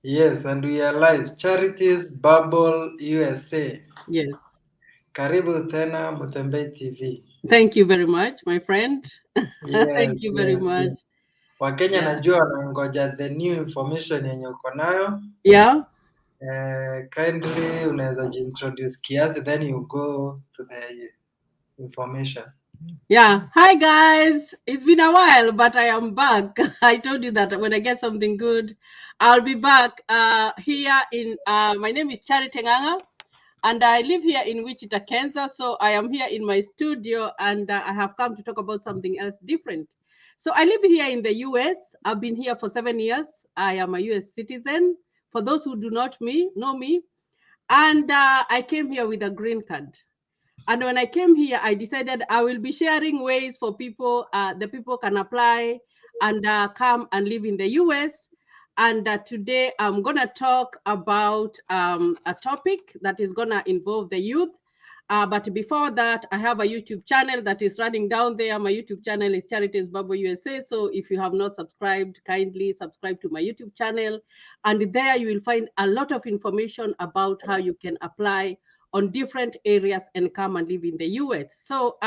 Yes, and we are live. Charities Bubble USA. Yes. Karibu tena Mutembei TV. Thank you very much, my friend. Thank Yes, you very yes, much. yes. Wakenya Yeah. najua wanangoja the new information yenye uko nayo. Yeah. Kindly unaweza jintroduce kiasi then you go to the information. Yeah. Hi, guys. It's been a while, but I am back. I told you that when I get something good, I'll be back here in. My name is Charity Nganga, and I live here in Wichita, Kansas. So I am here in my studio, and I have come to talk about something else different. So I live here in the US. I've been here for 7 years. I am a US citizen. For those who do not know me, and I came here with a green card. And when I came here, I decided I will be sharing ways for people, the people can apply and come and live in the US. And today I'm going to talk about a topic that is going to involve the youth. But before that, I have a YouTube channel that is running down there. My YouTube channel is Charities Bubble USA. So if you have not subscribed, kindly subscribe to my YouTube channel. And there you will find a lot of information about how you can apply on different areas and come and live in the US. So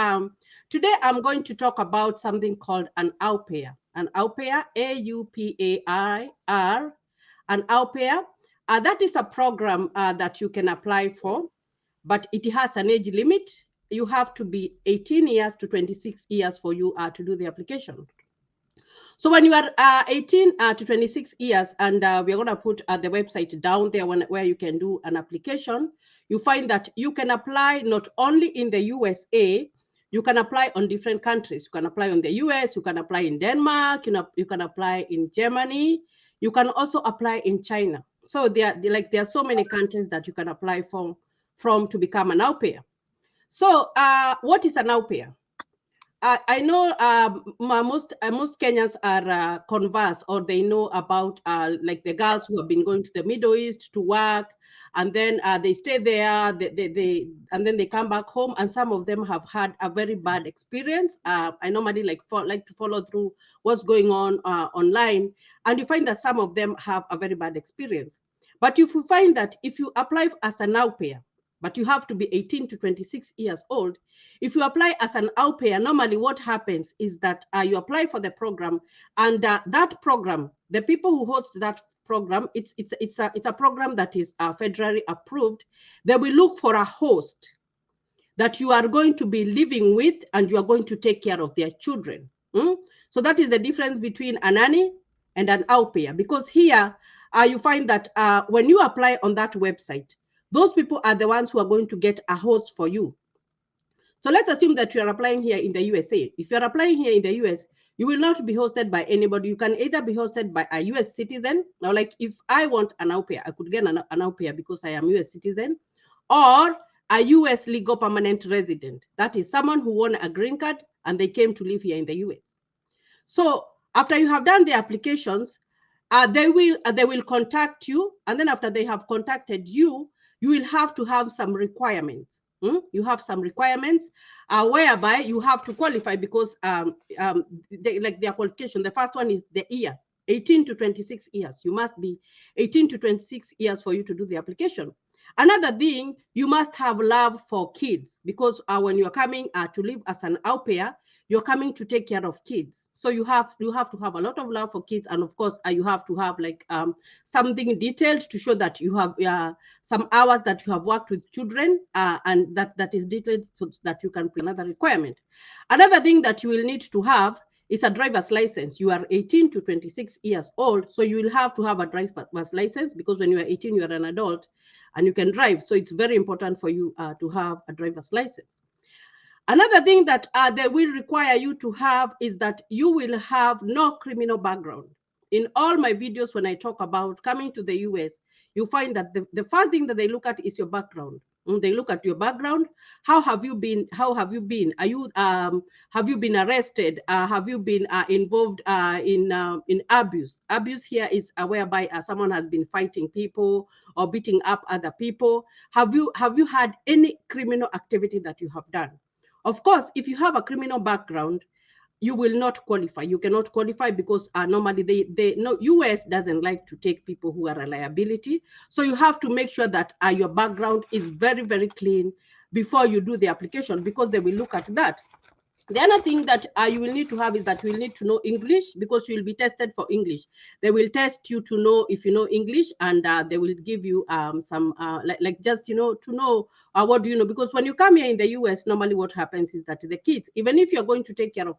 today I'm going to talk about something called an Aupair. An Aupair, Aupair, an Aupair. That is a program that you can apply for, but it has an age limit. You have to be 18 years to 26 years for you to do the application. So when you are 18 to 26 years, and we're going to put the website down there where you can do an application, you find that you can apply not only in the USA, you can apply on different countries. You can apply in the US, you can apply in Denmark, you can apply in Germany, you can also apply in China. So there are so many countries that you can apply from to become an au pair. So what is an au pair? I know most Kenyans are conversed, or they know about like the girls who have been going to the Middle East to work, and then they stay there, and then they come back home, and some of them have had a very bad experience. I normally like to follow through what's going on online, and you find that some of them have a very bad experience. But if you find that if you apply as an au pair, but you have to be 18 to 26 years old, if you apply as an au pair, normally what happens is that you apply for the program, and that program, the people who host that program, it's a program that is federally approved. They will look for a host that you are going to be living with, and you are going to take care of their children. So that is the difference between a nanny and an au pair, because here you find that when you apply on that website, those people are the ones who are going to get a host for you. So let's assume that you are applying here in the USA. If you're applying here in the US, you will not be hosted by anybody. You can either be hosted by a US citizen. Now, like if I want an au pair, I could get an au pair because I am US citizen, or a US legal permanent resident. That is someone who won a green card and they came to live here in the US. So after you have done the applications, they will contact you, and then after they have contacted you, you will have to have some requirements. You have some requirements whereby you have to qualify, because like their qualification, the first one is the year, 18 to 26 years. You must be 18 to 26 years for you to do the application. Another thing, you must have love for kids, because when you're coming to live as an au pair, you're coming to take care of kids. So you have to have a lot of love for kids, and of course you have to have like something detailed to show that you have some hours that you have worked with children, and that is detailed so that you can play. Another requirement. Another thing that you will need to have is a driver's license. You are 18 to 26 years old, so you will have to have a driver's license, because when you are 18, you are an adult and you can drive. So it's very important for you to have a driver's license. Another thing that they will require you to have is that you will have no criminal background. In all my videos, when I talk about coming to the US, you find that the first thing that they look at is your background. They look at your background. How have you been? How have you been? Have you been arrested? Have you been involved in abuse? Abuse here is whereby someone has been fighting people or beating up other people. Have you had any criminal activity that you have done? Of course, if you have a criminal background, you will not qualify. You cannot qualify because normally they no, US doesn't like to take people who are a liability. So you have to make sure that your background is very, very clean before you do the application, because they will look at that. The other thing that you will need to have is that you will need to know English, because you will be tested for English. They will test you to know if you know English, and they will give you some like just, to know what do you know. Because when you come here in the US, normally what happens is that the kids, even if you're going to take care of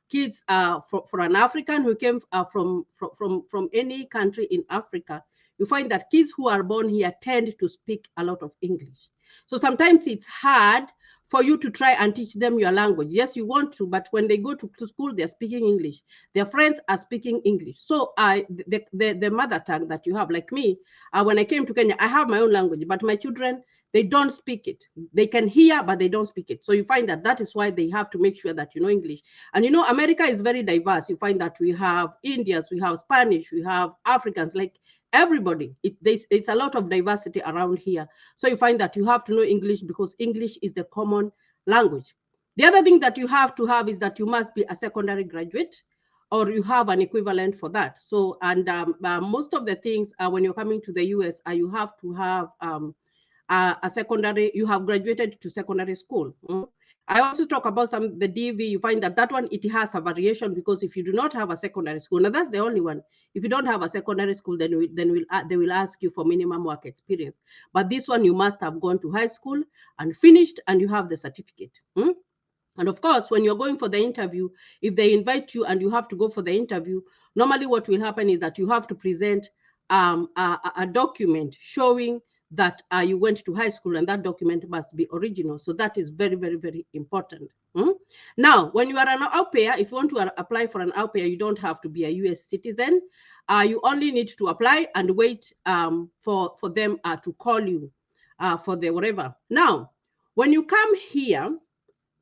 kids for an African who came from any country in Africa, you find that kids who are born here tend to speak a lot of English. So sometimes it's hard for you to try and teach them your language. Yes, you want to, but when they go to school, they're speaking English. Their friends are speaking English. So the mother tongue that you have, like me, when I came to Kenya, I have my own language, but my children, they don't speak it. They can hear, but they don't speak it. So you find that that is why they have to make sure that you know English. And America is very diverse. You find that we have Indians, we have Spanish, we have Africans, like everybody. There's a lot of diversity around here. So you find that you have to know English, because English is the common language. The other thing that you have to have is that you must be a secondary graduate, or you have an equivalent for that. So, and most of the things when you're coming to the US, you have to have a secondary, you have graduated to secondary school. I also talk about the DV. You find that one, it has a variation, because if you do not have a secondary school, now that's the only one. If you don't have a secondary school, then they will ask you for minimum work experience. But this one, you must have gone to high school and finished, and you have the certificate. And of course, when you're going for the interview, if they invite you and you have to go for the interview, normally what will happen is that you have to present a document showing that you went to high school, and that document must be original. So that is very, very, very important. Now, when you are an au pair, if you want to apply for an au pair, you don't have to be a US citizen. You only need to apply and wait for them to call you for the whatever. Now, when you come here,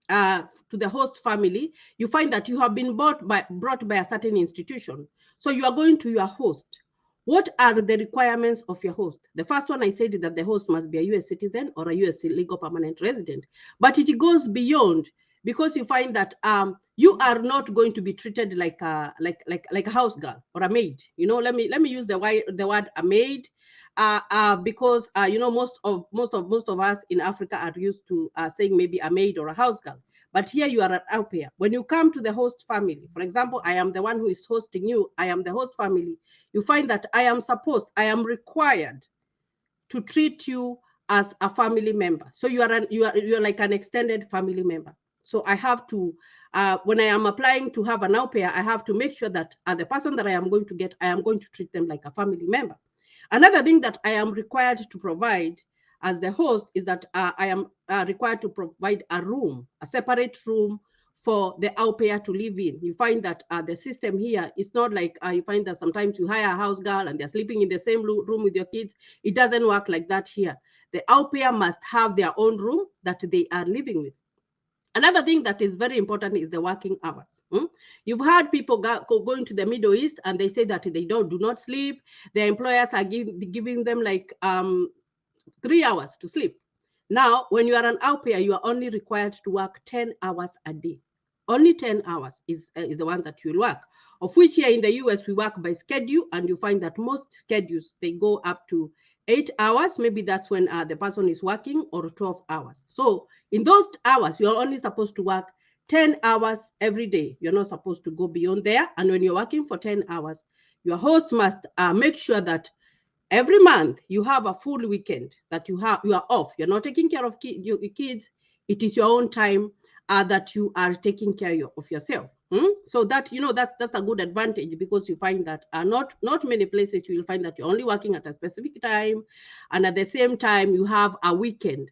to the host family, you find that you have been brought by a certain institution. So you are going to your host. What are the requirements of your host? The first one, I said that the host must be a US citizen or a US legal permanent resident. But it goes beyond, because you find that you are not going to be treated like a house girl or a maid. Let me use the word a maid. Because most of us in Africa are used to saying maybe a maid or a house girl. But here you are an au pair. When you come to the host family, for example, I am the one who is hosting you, I am the host family, you find that I am required to treat you as a family member. So you're like an extended family member. So I have to, when I am applying to have an au pair, I have to make sure that the person that I am going to get, I am going to treat them like a family member. Another thing that I am required to provide as the host is that I am required to provide a separate room for the au pair to live in. You find that the system here is not like you find that sometimes you hire a house girl and they're sleeping in the same room with your kids. It doesn't work like that here. The au pair must have their own room that they are living with. Another thing that is very important is the working hours. You've heard people going to the Middle East and they say that they do not sleep. Their employers are giving them like 3 hours to sleep. Now, when you are an au pair, you are only required to work 10 hours a day. Only 10 hours is the one that you'll work, of which here in the US, we work by schedule, and you find that most schedules, they go up to 8 hours. Maybe that's when the person is working, or 12 hours. So in those hours, you're only supposed to work 10 hours every day. You're not supposed to go beyond there. And when you're working for 10 hours, your host must make sure that every month you have a full weekend that you are off. You're not taking care of your kids. It is your own time that you are taking care of yourself. So that that's a good advantage, because you find that not many places you will find that you're only working at a specific time, and at the same time you have a weekend.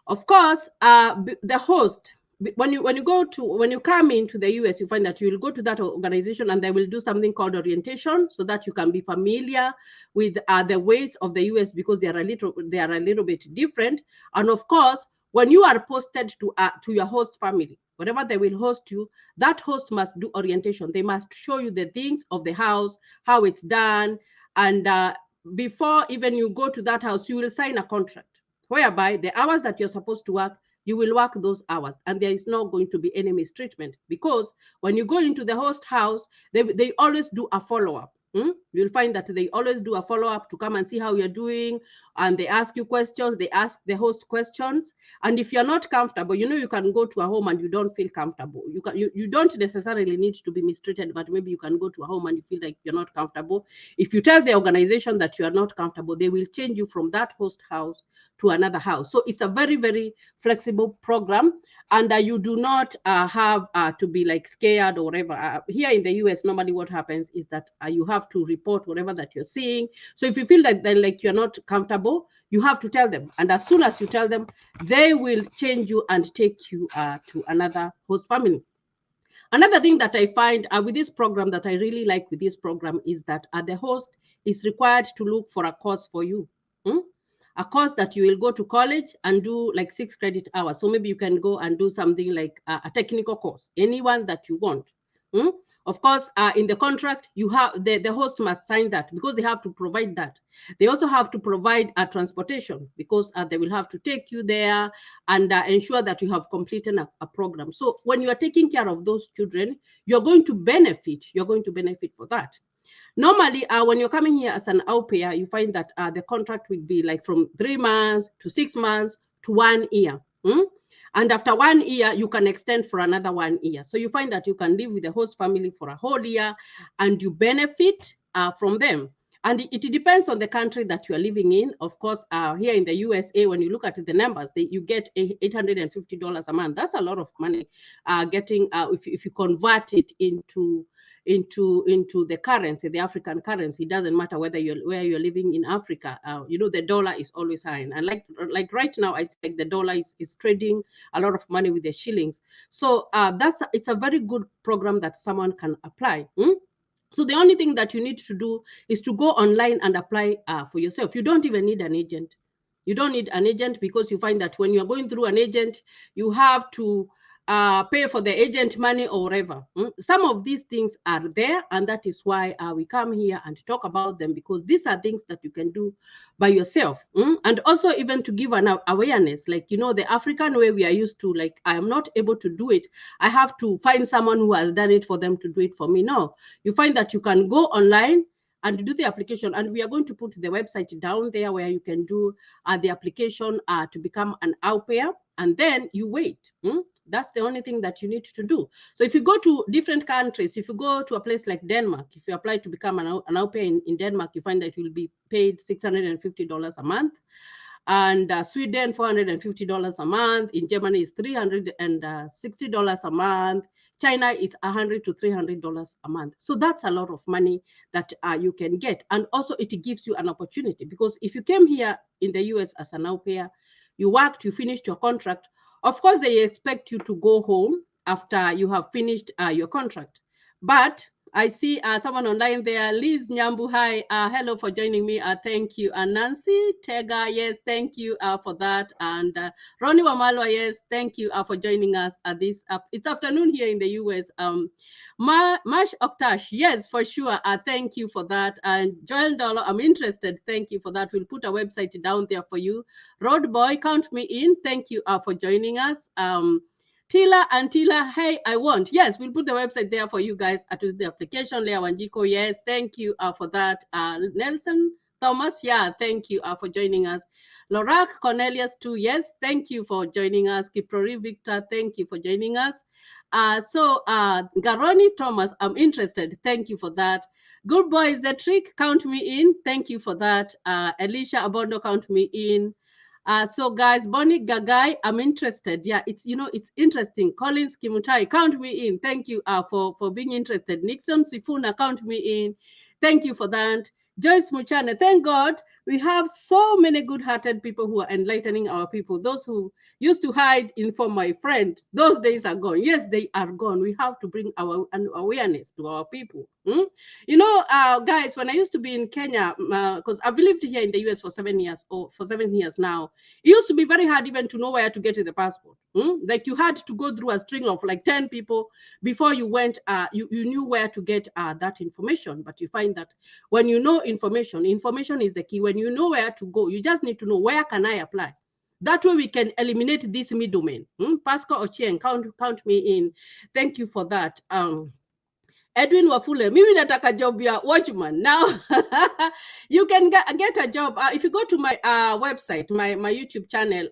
Of course, the host, when you come into the US, you find that you will go to that organization and they will do something called orientation, so that you can be familiar with the ways of the US, because they are a little bit different. And of course, when you are posted to your host family, whatever they will host you, that host must do orientation. They must show you the things of the house, how it's done, and before even you go to that house, you will sign a contract whereby the hours that you're supposed to work, you will work those hours, and there is not going to be any mistreatment, because when you go into the host house, they always do a follow-up. You'll find that they always do a follow-up to come and see how you're doing, and they ask you questions, they ask the host questions. And if you're not comfortable, you can go to a home and you don't feel comfortable. You don't necessarily need to be mistreated, but maybe you can go to a home and you feel like you're not comfortable. If you tell the organization that you are not comfortable, they will change you from that host house to another house. So it's a very, very flexible program, and you do not have to be like scared or whatever. Here in the US, normally what happens is that you have to report whatever that you're seeing. So if you feel that like you're not comfortable, you have to tell them. And as soon as you tell them, they will change you and take you to another host family. Another thing that I find with this program that I really like with this program is that the host is required to look for a course for you. A course that you will go to college and do like 6 credit hours. So maybe you can go and do something like a technical course, anyone that you want. Of course, in the contract, you have the host must sign that, because they have to provide that. They also have to provide a transportation, because they will have to take you there and ensure that you have completed a program. So when you are taking care of those children, you're going to benefit. You're going to benefit for that. Normally, when you're coming here as an au pair, you find that the contract will be like from 3 months to 6 months to 1 year. And after 1 year, you can extend for another 1 year. So you find that you can live with the host family for a whole year and you benefit from them. And it depends on the country that you are living in. Of course, here in the USA, when you look at the numbers, you get $850 a month. That's a lot of money getting, if you convert it into the currency, the African currency. It doesn't matter where you're living in Africa. The dollar is always high, and like right now, I think the dollar is trading a lot of money with the shillings. So it's a very good program that someone can apply. So the only thing that you need to do is to go online and apply for yourself. You don't even need an agent. You don't need an agent, because you find that when you're going through an agent, you have to pay for the agent money or whatever. Some of these things are there, and that is why we come here and talk about them, because these are things that you can do by yourself. And also even to give an awareness, like, the African way we are used to, like, I am not able to do it, I have to find someone who has done it for them to do it for me. No, you find that you can go online and do the application, and we are going to put the website down there where you can do the application to become an au pair, and then you wait. That's the only thing that you need to do. So if you go to different countries, if you go to a place like Denmark, if you apply to become an au pair in Denmark, you find that you will be paid $650 a month. And Sweden, $450 a month. In Germany, is $360 a month. China is $100 to $300 a month. So that's a lot of money that you can get. And also it gives you an opportunity, because if you came here in the US as an au pair, you worked, you finished your contract, of course, they expect you to go home after you have finished your contract. But I see someone online there, Liz Nyambu. Hi, hello for joining me. Thank you. And Nancy Tega, yes, thank you for that. And Ronnie Wamalwa, yes, thank you for joining us at this. It's afternoon here in the US. Mash Oktash, yes, for sure. Thank you for that. And Joel Dollar, I'm interested. Thank you for that. We'll put a website down there for you. Road Boy, count me in. Thank you for joining us. Tila, hey, I want. Yes, we'll put the website there for you guys to the application. Lea Wanjiko, yes, thank you for that. Nelson Thomas, yeah, thank you for joining us. Lorak Cornelius too, yes, thank you for joining us. Kiprori Victor, thank you for joining us. Garoni Thomas, I'm interested. Thank you for that. Good boy is the trick. Count me in. Thank you for that. Elisha Abondo, count me in. So guys, Bonnie Gagai, I'm interested. Yeah, it's interesting. Collins Kimutai, count me in. Thank you for being interested. Nixon Sifuna, count me in. Thank you for that. Joyce Muchane, thank God we have so many good-hearted people who are enlightening our people. Those who used to hide in for my friend, those days are gone. Yes, they are gone. We have to bring our awareness to our people. Guys, when I used to be in Kenya, because I've lived here in the US for 7 years, or for 7 years now, it used to be very hard even to know where to get the passport. Like you had to go through a string of like 10 people before you went, you knew where to get that information. But you find that when you know information is the key. When you know where to go, you just need to know, where can I apply? That way we can eliminate this middleman. Pascal Ochieng, count me in. Thank you for that. Edwin Wafule, mimi nataka job ya watchman. Now, you can get a job. If you go to my website, my YouTube channel,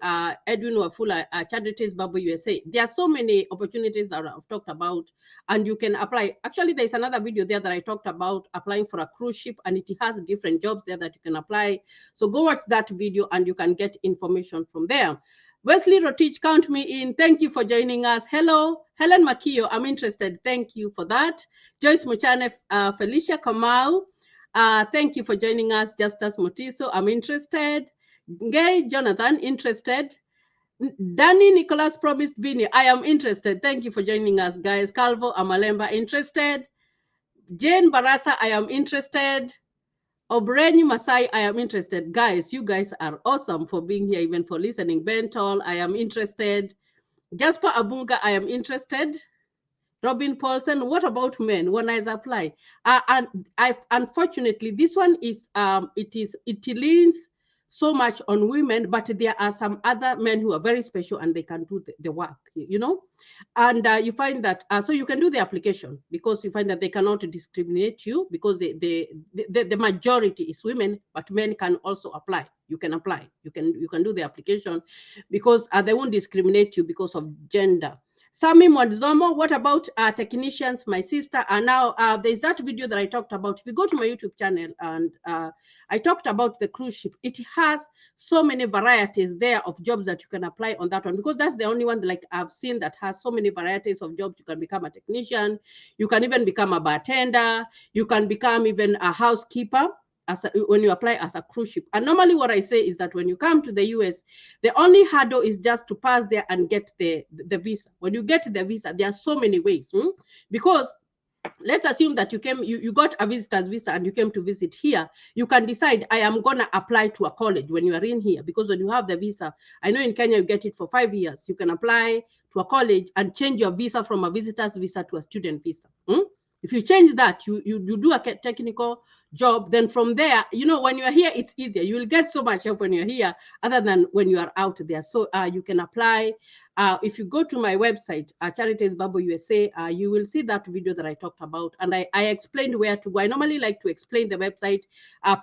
Edwin Wafula, Charities Bible USA, there are so many opportunities that I've talked about, and you can apply. Actually, there's another video there that I talked about applying for a cruise ship, and it has different jobs there that you can apply. So go watch that video, and you can get information from there. Wesley Rotich, count me in. Thank you for joining us. Hello, Helen Makio, I'm interested. Thank you for that. Joyce Muchane, Felicia Kamau, thank you for joining us. Justus Mutiso, I'm interested. Gay Jonathan, interested. Danny Nicholas promised Vinny, I am interested. Thank you for joining us, guys. Calvo Amalemba, interested. Jane Barasa, I am interested. Obreni Masai, I am interested. Guys, you guys are awesome for being here, even for listening. Bentol, I am interested. Jasper Abunga, I am interested. Robin Paulson, what about men? When I apply, and unfortunately, this one is it leans so much on women, but there are some other men who are very special and they can do the work, you know. And you find that so you can do the application because you find that they cannot discriminate you because the majority is women, but men can also apply. You can apply. You can do the application because they won't discriminate you because of gender. Sami Mwadzomo, what about technicians? My sister, and now there's that video that I talked about. If you go to my YouTube channel, and I talked about the cruise ship, it has so many varieties there of jobs that you can apply on that one, because that's the only one like I've seen that has so many varieties of jobs. You can become a technician, you can even become a bartender, you can become even a housekeeper. When you apply as a cruise ship. And normally what I say is that when you come to the US, the only hurdle is just to pass there and get the visa. When you get the visa, there are so many ways. Because let's assume that you got a visitor's visa and you came to visit here. You can decide, I am going to apply to a college when you are in here, because when you have the visa, I know in Kenya you get it for 5 years. You can apply to a college and change your visa from a visitor's visa to a student visa. If you change that, you do a technical job, then from there, you know, when you are here, it's easier. You will get so much help when you're here other than when you are out there. So you can apply. If you go to my website, Charities Bible USA, you will see that video that I talked about. And I explained where to go. I normally like to explain the website,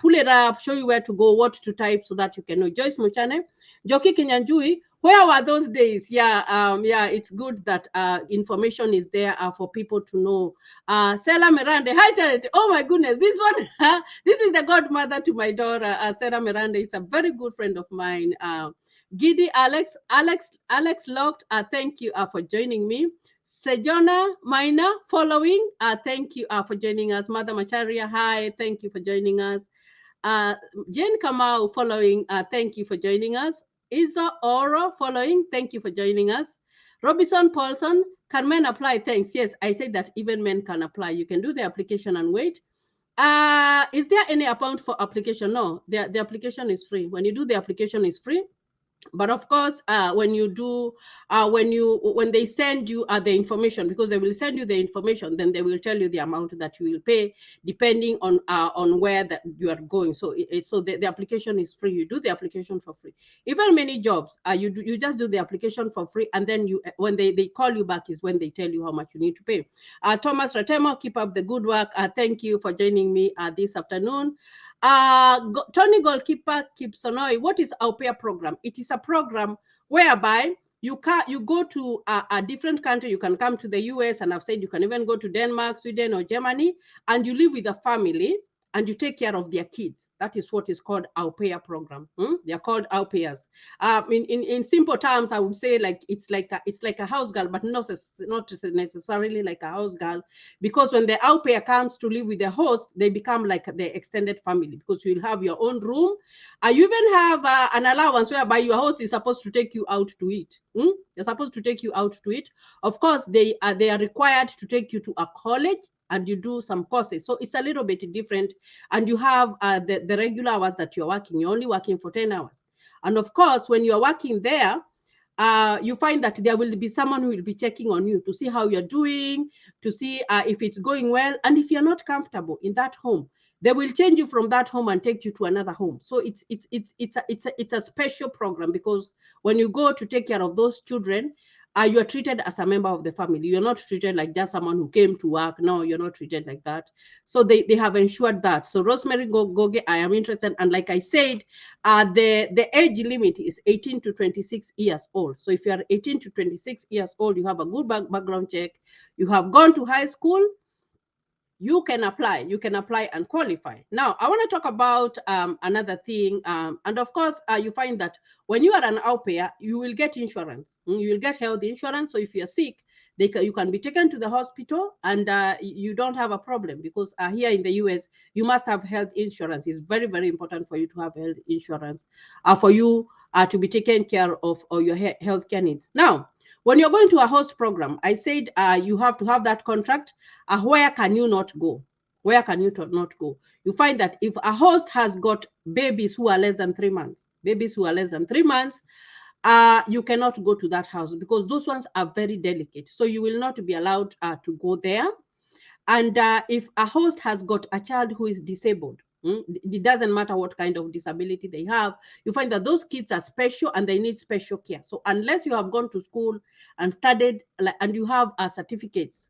pull it up, show you where to go, what to type, so that you can know. Joyce Muchane, Joki Kinyanjui, where were those days? Yeah, it's good that information is there for people to know. Sarah Miranda, hi Charity. Oh my goodness, this one, this is the godmother to my daughter. Sarah Miranda is a very good friend of mine. Giddy Alex Locked, thank you for joining me. Sejona Minor following, thank you for joining us. Mother Macharia, hi, thank you for joining us. Jane Kamau following, thank you for joining us. Isa Oro following, thank you for joining us. Robinson Paulson, can men apply? Thanks. Yes, I said that even men can apply. You can do the application and wait. Is there any amount for application? No, the application is free. When you do the application, is free. But of course, when you do, when they send you the information, because they will send you the information, then they will tell you the amount that you will pay depending on where that you are going. So the application is free. You do the application for free. Even many jobs, you just do the application for free, and then when they call you back is when they tell you how much you need to pay. Thomas Ratemo, keep up the good work. Thank you for joining me this afternoon. Tony Goalkeeper Kipsonoi, what is Aupair program? It is a program whereby you go to a different country. You can come to the US, and I've said you can even go to Denmark, Sweden, or Germany, and you live with a family and you take care of their kids. That is what is called Aupair program. They are called Aupairs. In simple terms, I would say it's like a house girl, but not necessarily like a house girl, because when the Aupair comes to live with the host, they become like the extended family, because you'll have your own room. You even have an allowance whereby your host is supposed to take you out to eat. They're supposed to take you out to eat. Of course, they are required to take you to a college, and you do some courses. So it's a little bit different. And you have the regular hours that you're working. You're only working for 10 hours. And of course, when you're working there, you find that there will be someone who will be checking on you to see how you're doing, to see if it's going well. And if you're not comfortable in that home, they will change you from that home and take you to another home. So it's a special program, because when you go to take care of those children, you are treated as a member of the family. You're not treated like just someone who came to work. No, you're not treated like that. So they have ensured that. So Rosemary Goge, I am interested. And like I said, the age limit is 18 to 26 years old. So if you are 18 to 26 years old, you have a good background check, you have gone to high school, you can apply and qualify. Now I want to talk about another thing, and of course you find that when you are an au pair, you will get insurance. You will get health insurance. So if you're sick, you can be taken to the hospital, and you don't have a problem, because here in the US you must have health insurance. It's very, very important for you to have health insurance, for you to be taken care of, or your healthcare needs. Now when you're going to a host program, I said you have to have that contract. Where can you not go? Where can you not go? You find that if a host has got babies who are less than 3 months, you cannot go to that house, because those ones are very delicate. So you will not be allowed to go there. And if a host has got a child who is disabled, it doesn't matter what kind of disability they have, you find that those kids are special and they need special care. So unless you have gone to school and studied, and you have certificates,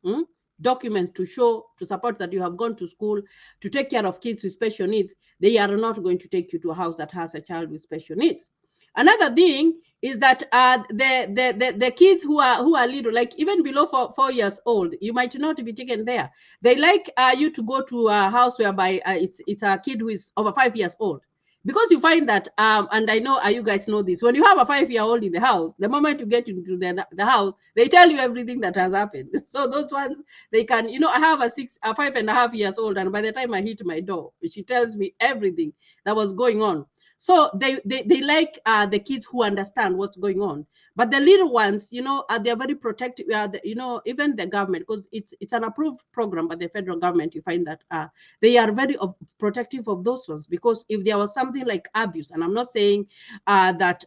documents to support that you have gone to school to take care of kids with special needs, they are not going to take you to a house that has a child with special needs. Another thing is that the kids who are little, like even below 4 years old, you might not be taken there. They like you to go to a house whereby it's a kid who is over 5 years old, because you find that and I know you guys know this, when you have a 5-year-old in the house, the moment you get into the house, they tell you everything that has happened. So those ones, they can, I have a 5.5 years old, and by the time I hit my door, she tells me everything that was going on. So they like the kids who understand what's going on. But the little ones, they're very protective. Even the government, because it's an approved program by the federal government, you find that they are very protective of those ones, because if there was something like abuse, and I'm not saying that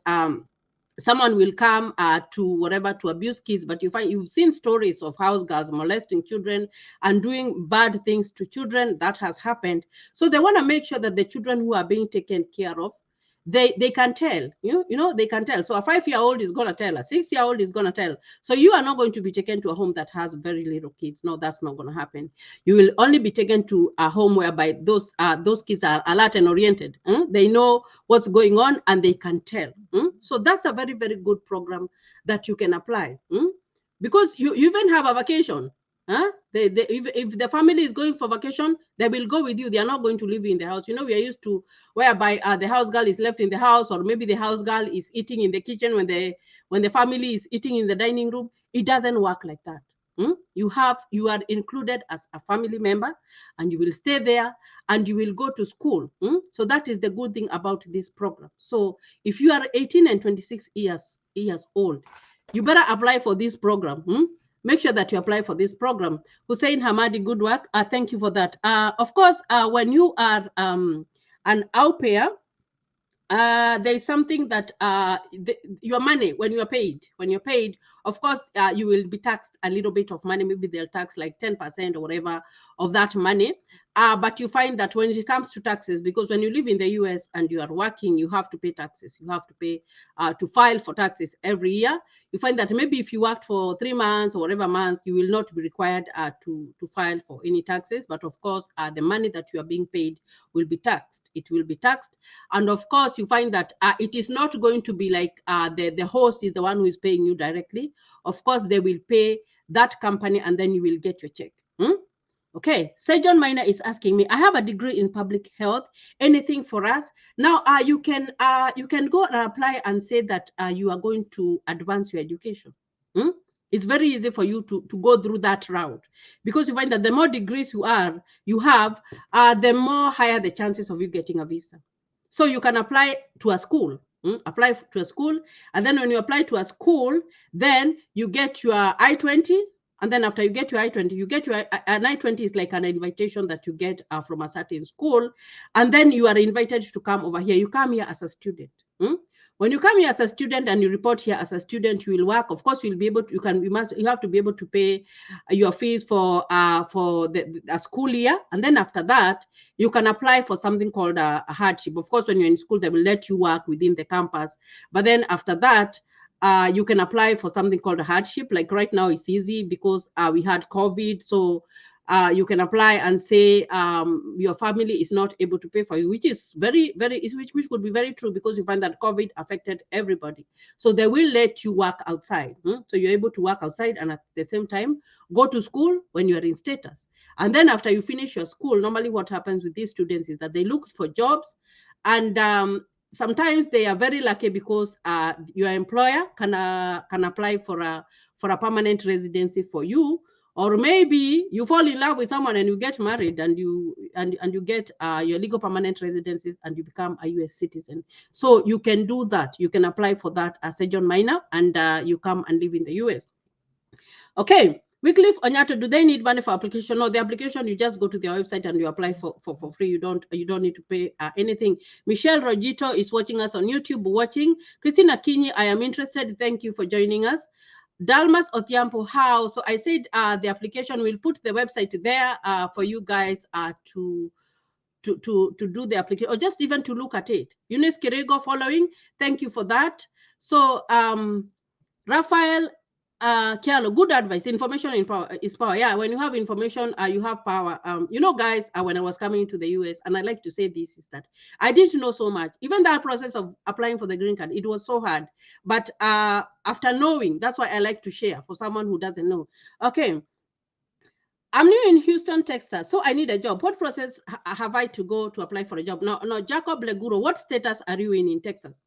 someone will come to whatever to abuse kids, but you've seen stories of house girls molesting children and doing bad things to children. That has happened. So they want to make sure that the children who are being taken care of, they can tell, they can tell. So a 5-year-old is going to tell, a 6-year-old is going to tell. So you are not going to be taken to a home that has very little kids. No, that's not going to happen. You will only be taken to a home whereby those kids are alert and oriented. They know what's going on and they can tell. So that's a very, very good program that you can apply. Because you even have a vacation. If the family is going for vacation, they will go with you. They are not going to live in the house. We are used to whereby the house girl is left in the house, or maybe the house girl is eating in the kitchen when the family is eating in the dining room. It doesn't work like that. You are included as a family member, and you will stay there, and you will go to school. So that is the good thing about this program. So if you are 18 and 26 years old, you better apply for this program. Make sure that you apply for this program. Hussein Hamadi, good work. Thank you for that. Of course, when you are an au pair, there's something that your money, when you're paid, of course, you will be taxed a little bit of money. Maybe they'll tax like 10% or whatever of that money. But you find that when it comes to taxes, because when you live in the US and you are working, you have to pay taxes. You have to pay to file for taxes every year. You find that maybe if you worked for 3 months or whatever months, you will not be required to file for any taxes. But of course, the money that you are being paid will be taxed. It will be taxed. And of course, you find that it is not going to be like the host is the one who is paying you directly. Of course, they will pay that company, and then you will get your check. Okay, Sejon Minor is asking me, I have a degree in public health. Anything for us? Now, you can go and apply and say that you are going to advance your education. It's very easy for you to go through that route, because you find that the more degrees you have, the more higher the chances of you getting a visa. So you can apply to a school. Apply to a school, and then when you apply to a school, then you get your I-20. And then after you get your I-20, you get your an I-20 is like an invitation that you get from a certain school. And then you are invited to come over here. You come here as a student. When you come here as a student and you report here as a student, you will work. Of course, you'll be able to. You have to be able to pay your fees for the school year, and then after that, you can apply for something called a hardship. Of course, when you're in school, they will let you work within the campus, but then after that, you can apply for something called a hardship. Like right now, it's easy because we had COVID, so you can apply and say your family is not able to pay for you, which is which could be very true, because you find that COVID affected everybody. So they will let you work outside. So you're able to work outside and at the same time go to school when you're in status. And then after you finish your school, normally what happens with these students is that they look for jobs, and sometimes they are very lucky because your employer can apply for a permanent residency for you. Or maybe you fall in love with someone and you get married, and you get your legal permanent residency and you become a US citizen. So you can do that. You can apply for that as a John minor, and you come and live in the US. Okay. Wycliffe Onyato, do they need money for application? No, the application, you just go to their website and you apply for free. You don't need to pay anything. Michelle Rogito is watching us on YouTube. Christina Kinyi, I am interested. Thank you for joining us. Dalmas Othiampo, how? So I said the application, will put the website there for you guys to do the application, or just even to look at it. Eunice Kirego following, thank you for that. So Raphael Kialo, good advice. Information is power. Yeah, when you have information, you have power. You know, guys, when I was coming into the US, and I like to say this, is that I didn't know so much. Even that process of applying for the green card, it was so hard. But after knowing, that's why I like to share for someone who doesn't know. Okay. I'm new in Houston, Texas, so I need a job. What process have I to go to apply for a job? No, Jacob Leguro, what status are you in Texas?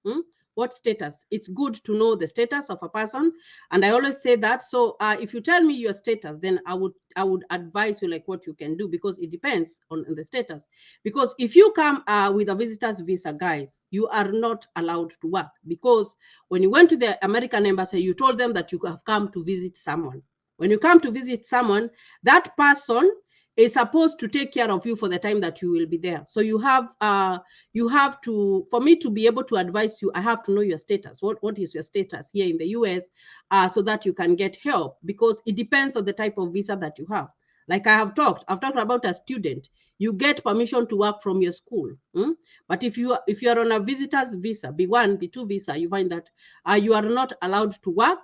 What status? It's good to know the status of a person, and I always say that. So if you tell me your status, then I would advise you like what you can do, because it depends on the status. Because if you come with a visitor's visa, guys, you are not allowed to work, because when you went to the American embassy, you told them that you have come to visit someone. When you come to visit someone, that person is supposed to take care of you for the time that you will be there. So you have to, for me to be able to advise you, I have to know your status. What is your status here in the US, so that you can get help, because it depends on the type of visa that you have. Like I've talked about a student. You get permission to work from your school. But if you are on a visitor's visa, B1, B2 visa, you find that you are not allowed to work.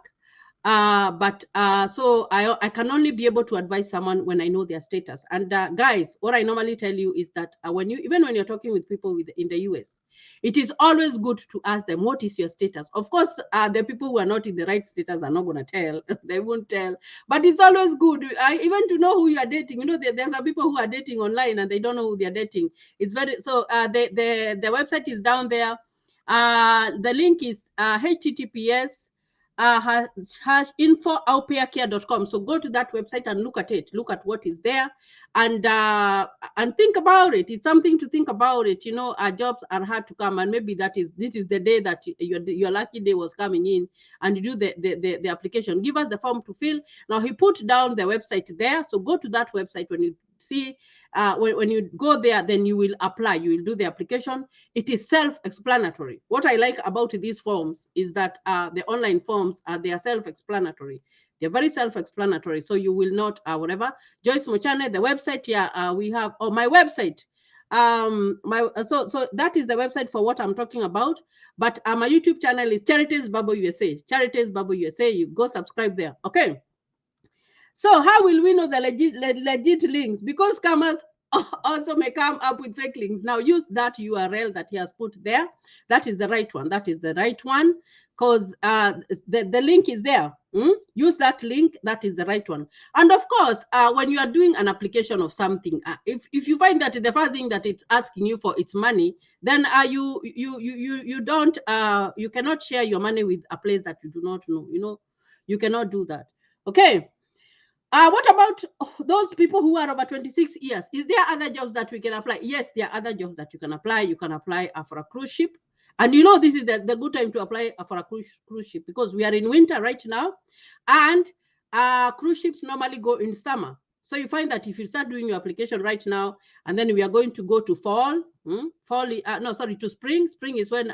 So I can only be able to advise someone when I know their status. And guys, what I normally tell you is that even when you're talking with people in the US, it is always good to ask them, what is your status? Of course, the people who are not in the right status are not going to tell. They won't tell. But it's always good, even to know who you are dating. You know, there's some people who are dating online and they don't know who they are dating. It's very, so the website is down there. The link is https info aupaircare.com. So go to that website and look at it. Look at what is there, and think about it. It's something to think about it. You know, our jobs are hard to come, and maybe this is the day that your lucky day was coming in, and you do the application. Give us the form to fill. Now he put down the website there, so go to that website. When you see when you go there, then you will apply. You will do the application. It is self-explanatory. What I like about these forms is that the online forms they are self-explanatory. They're very self-explanatory. So you will not whatever. Joyce Mochane, the website. Yeah, we have my website. So that is the website for what I'm talking about. But my YouTube channel is Charities Bubble USA. Charities Bubble USA. You go subscribe there. Okay. So how will we know the legit links? Because scammers also may come up with fake links. Now use that URL that he has put there. That is the right one. That is the right one, because the link is there. Use that link. That is the right one. And of course, when you are doing an application of something, if you find that the first thing that it's asking you for it's money, then you cannot share your money with a place that you do not know. You know, you cannot do that. Okay. What about those people who are over 26 years? Is there other jobs that we can apply? Yes, there are other jobs that you can apply. You can apply for a cruise ship. And you know, this is the good time to apply for a cruise ship, because we are in winter right now. And cruise ships normally go in summer. So you find that if you start doing your application right now, and then we are going to go to fall, To spring. Spring is when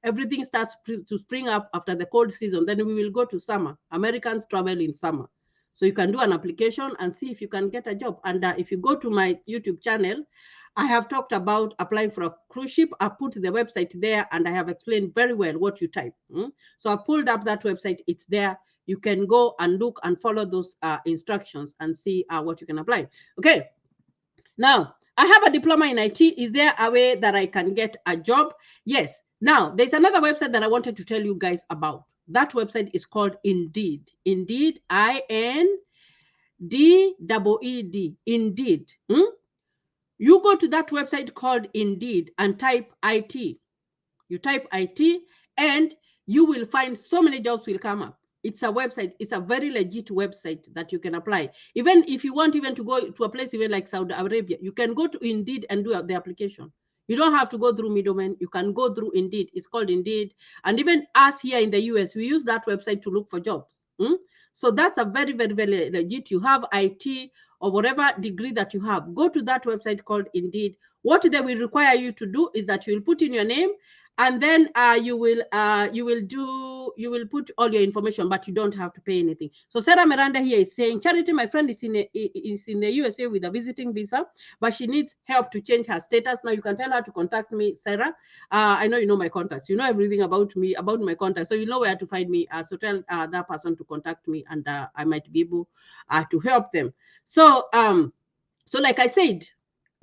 everything starts to spring up after the cold season. Then we will go to summer. Americans travel in summer. So you can do an application and see if you can get a job. And if you go to my YouTube channel, I have talked about applying for a cruise ship. I put the website there and I have explained very well what you type. So I pulled up that website. It's there. You can go and look and follow those instructions and see what you can apply. Okay. Now, I have a diploma in IT. Is there a way that I can get a job? Yes. Now, there's another website that I wanted to tell you guys about. That website is called Indeed. Indeed, INDEED. Indeed. You go to that website called Indeed and type IT. You type IT and you will find so many jobs will come up. It's a website. It's a very legit website that you can apply. Even if you want even to go to a place even like Saudi Arabia, you can go to Indeed and do the application. You don't have to go through middlemen. You can go through Indeed. It's called Indeed. And even us here in the US, we use that website to look for jobs. So that's a very, very, very legit. You have IT or whatever degree that you have. Go to that website called Indeed. What they will require you to do is that you will put in your name, and then you will put all your information, but you don't have to pay anything. So Sarah Miranda here is saying, Charity, my friend is in the USA with a visiting visa, but she needs help to change her status. Now you can tell her to contact me, Sarah. I know you know my contacts. You know everything about me, about my contacts, so you know where to find me. So tell that person to contact me, and I might be able to help them. So like I said,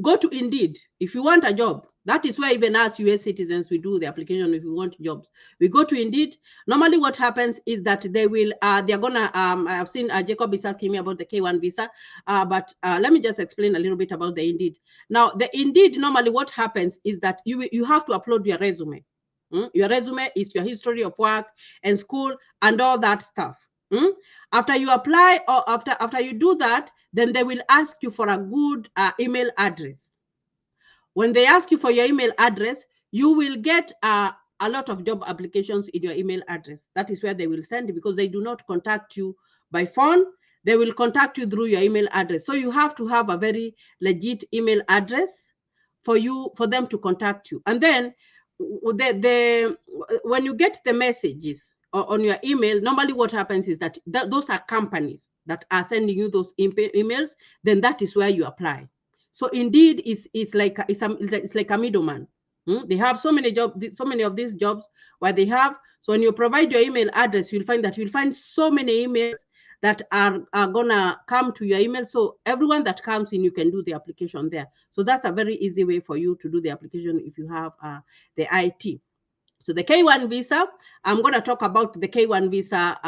go to Indeed if you want a job. That is where even us US citizens, we do the application if we want jobs. We go to Indeed. Normally what happens is that they will, they're gonna, I've seen Jacob is asking me about the K1 visa, but let me just explain a little bit about the Indeed. Now, the Indeed, normally what happens is that you have to upload your resume. Your resume is your history of work and school and all that stuff. After you apply or after you do that, then they will ask you for a good email address. When they ask you for your email address, you will get a lot of job applications in your email address. That is where they will send, because they do not contact you by phone. They will contact you through your email address. So you have to have a very legit email address for them to contact you. And then when you get the messages on your email, normally what happens is that those are companies that are sending you those emails. Then that is where you apply. So Indeed is like a middleman. They have so many jobs, so many of these jobs where they have. So when you provide your email address, you'll find so many emails that are gonna come to your email. So everyone that comes in, you can do the application there. So that's a very easy way for you to do the application if you have the IT. So the K1 visa, I'm going to talk about the K1 visa,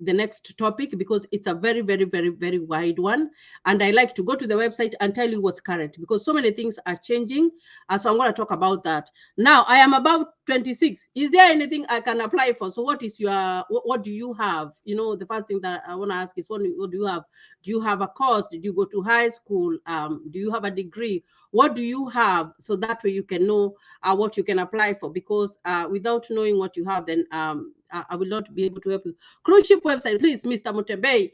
the next topic, because it's a very, very, very, very wide one. And I like to go to the website and tell you what's current, because so many things are changing. So I'm going to talk about that. Now, I am about 26. Is there anything I can apply for? So what do you have? You know, the first thing that I want to ask is, what do you have? Do you have a course? Did you go to high school? Do you have a degree? What do you have? So that way you can know what you can apply for, because without knowing what you have, then I will not be able to help you. Cruise ship website, please, Mr. Mutembei.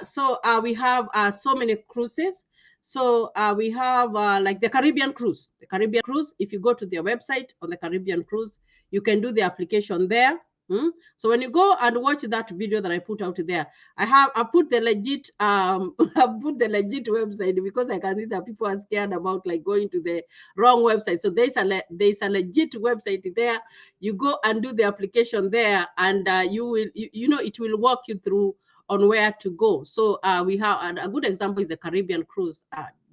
So we have so many cruises. So we have like the Caribbean cruise. The Caribbean cruise, if you go to their website on the Caribbean cruise, you can do the application there. So when you go and watch that video that I put out there, I put the legit website, because I can see that people are scared about like going to the wrong website. So there's a legit website there. You go and do the application there, and it will walk you through on where to go. So we have a good example is the Caribbean cruise.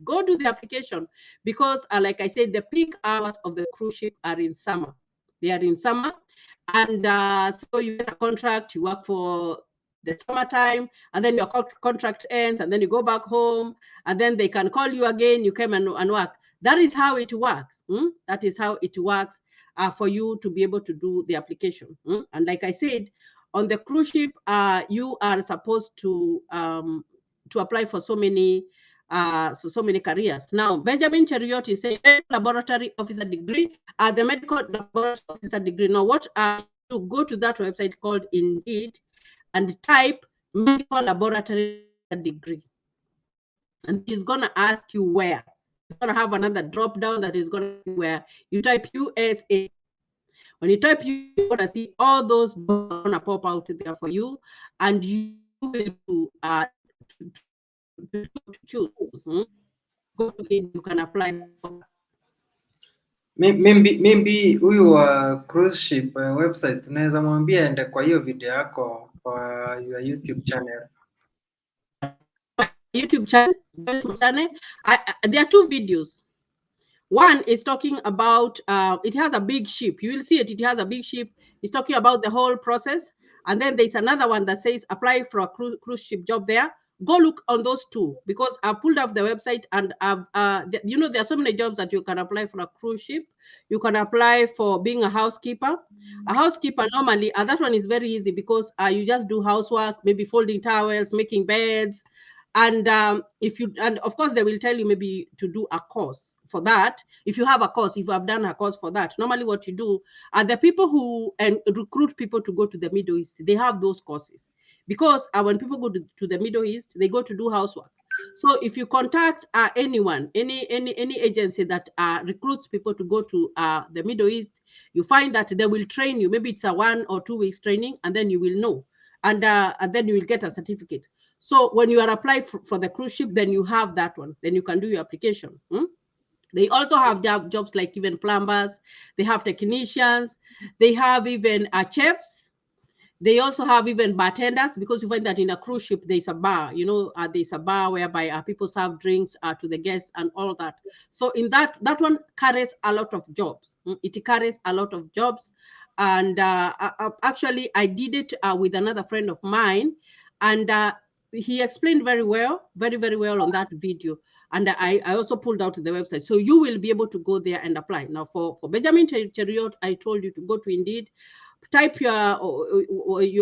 Go do the application, because like I said, the peak hours of the cruise ship are in summer. They are in summer. And so you get a contract, you work for the summertime, and then your contract ends, and then you go back home, and then they can call you again, you come and work. That is how it works. That is how it works for you to be able to do the application. And like I said, on the cruise ship, you are supposed to apply for so many careers. Now, Benjamin Cheriot is saying laboratory officer degree, the medical laboratory officer degree. Now, what you go to that website called Indeed and type medical laboratory degree, and he's gonna ask you where. going to have another drop down that is going to be where you type USA. When you type USA, you're going to see all those jobs are going to pop out there for you, and you will to choose. Go to it, you can apply for that. Maybe huyu wa cruise ship website unaweza mwambia aende kwa hiyo video yako kwa your YouTube channel. YouTube channel. There are two videos. One is talking about, it has a big ship. You will see it. It has a big ship. It's talking about the whole process. And then there's another one that says apply for a cruise ship job there. Go look on those two, because I pulled up the website and you know, there are so many jobs that you can apply for a cruise ship. You can apply for being a housekeeper. A housekeeper normally, that one is very easy because you just do housework, maybe folding towels, making beds, and and of course they will tell you maybe to do a course for that. If you have a course, if you have done a course for that, normally what you do are the people who recruit people to go to the Middle East, they have those courses, because when people go to the Middle East, they go to do housework. So if you contact anyone, any agency that recruits people to go to the Middle East, you find that they will train you. Maybe it's a 1 or 2 weeks training, and then you will know, and then you will get a certificate. So when you are applied for the cruise ship, then you have that one. Then you can do your application. They also have jobs like even plumbers. They have technicians. They have even chefs. They also have even bartenders, because you find that in a cruise ship, there's a bar, you know, there's a bar whereby people serve drinks to the guests and all that. So in that one carries a lot of jobs. It carries a lot of jobs. And actually, I did it with another friend of mine, and he explained very well, very well on that video. And I also pulled out the website. So you will be able to go there and apply. Now for Benjamin Cheriot, I told you to go to Indeed, type your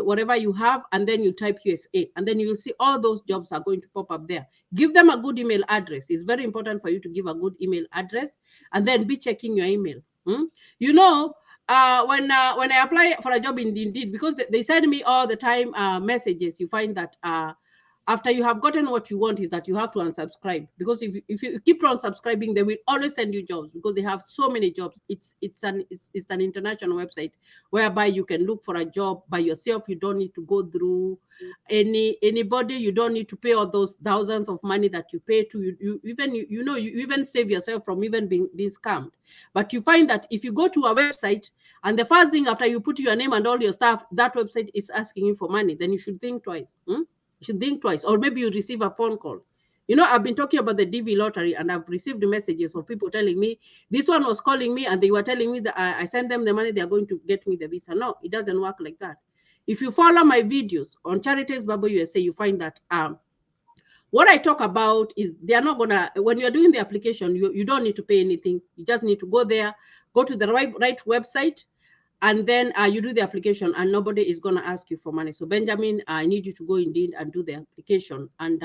whatever you have, and then you type USA, and then you will see all those jobs are going to pop up there. Give them a good email address. It's very important for you to give a good email address, and then be checking your email. You know, when I apply for a job in Indeed, because they send me all the time messages, you find that after you have gotten what you want is that you have to unsubscribe, because if you keep on subscribing, they will always send you jobs, because they have so many jobs. It's an international website whereby you can look for a job by yourself. You don't need to go through anybody. You don't need to pay all those thousands of money that you pay to you even save yourself from even being scammed. But you find that if you go to a website, and the first thing after you put your name and all your stuff, that website is asking you for money, then you should think twice. You should think twice. Or maybe you receive a phone call. You know, I've been talking about the DV lottery, and I've received messages of people telling me this one was calling me and they were telling me that I sent them the money, they're going to get me the visa. No, it doesn't work like that. If you follow my videos on Charities Bible USA, you find that what I talk about is they are not gonna, when you're doing the application, you don't need to pay anything. You just need to go there, go to the right website, and then you do the application, and nobody is going to ask you for money. So Benjamin, I need you to go Indeed and do the application. And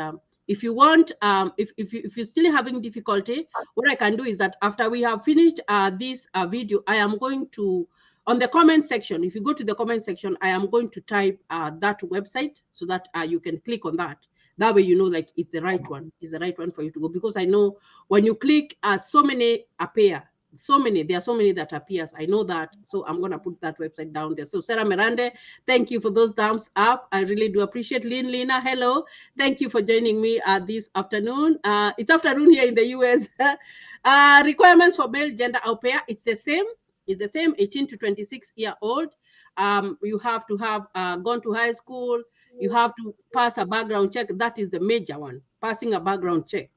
if you want, if you're still having difficulty, what I can do is that after we have finished this video, I am going to, on the comment section, if you go to the comment section, I am going to type that website so that you can click on that. That way, you know, like it's the right one. It's the right one for you to go, because I know when you click, so many appear. There are so many that appears. I know that. So I'm going to put that website down there. So Sarah Miranda, thank you for those thumbs up. I really do appreciate. Lina, hello. Thank you for joining me this afternoon. It's afternoon here in the US. Requirements for male gender Aupair, it's the same. It's the same, 18 to 26-year-old. You have to have gone to high school. You have to pass a background check. That is the major one, passing a background check.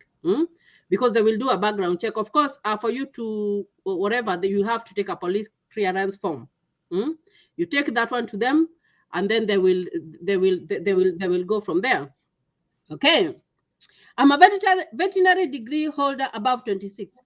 Because they will do a background check. Of course, for you to whatever, you have to take a police clearance form. You take that one to them, and then they will go from there. Okay. I'm a veterinary degree holder above 26.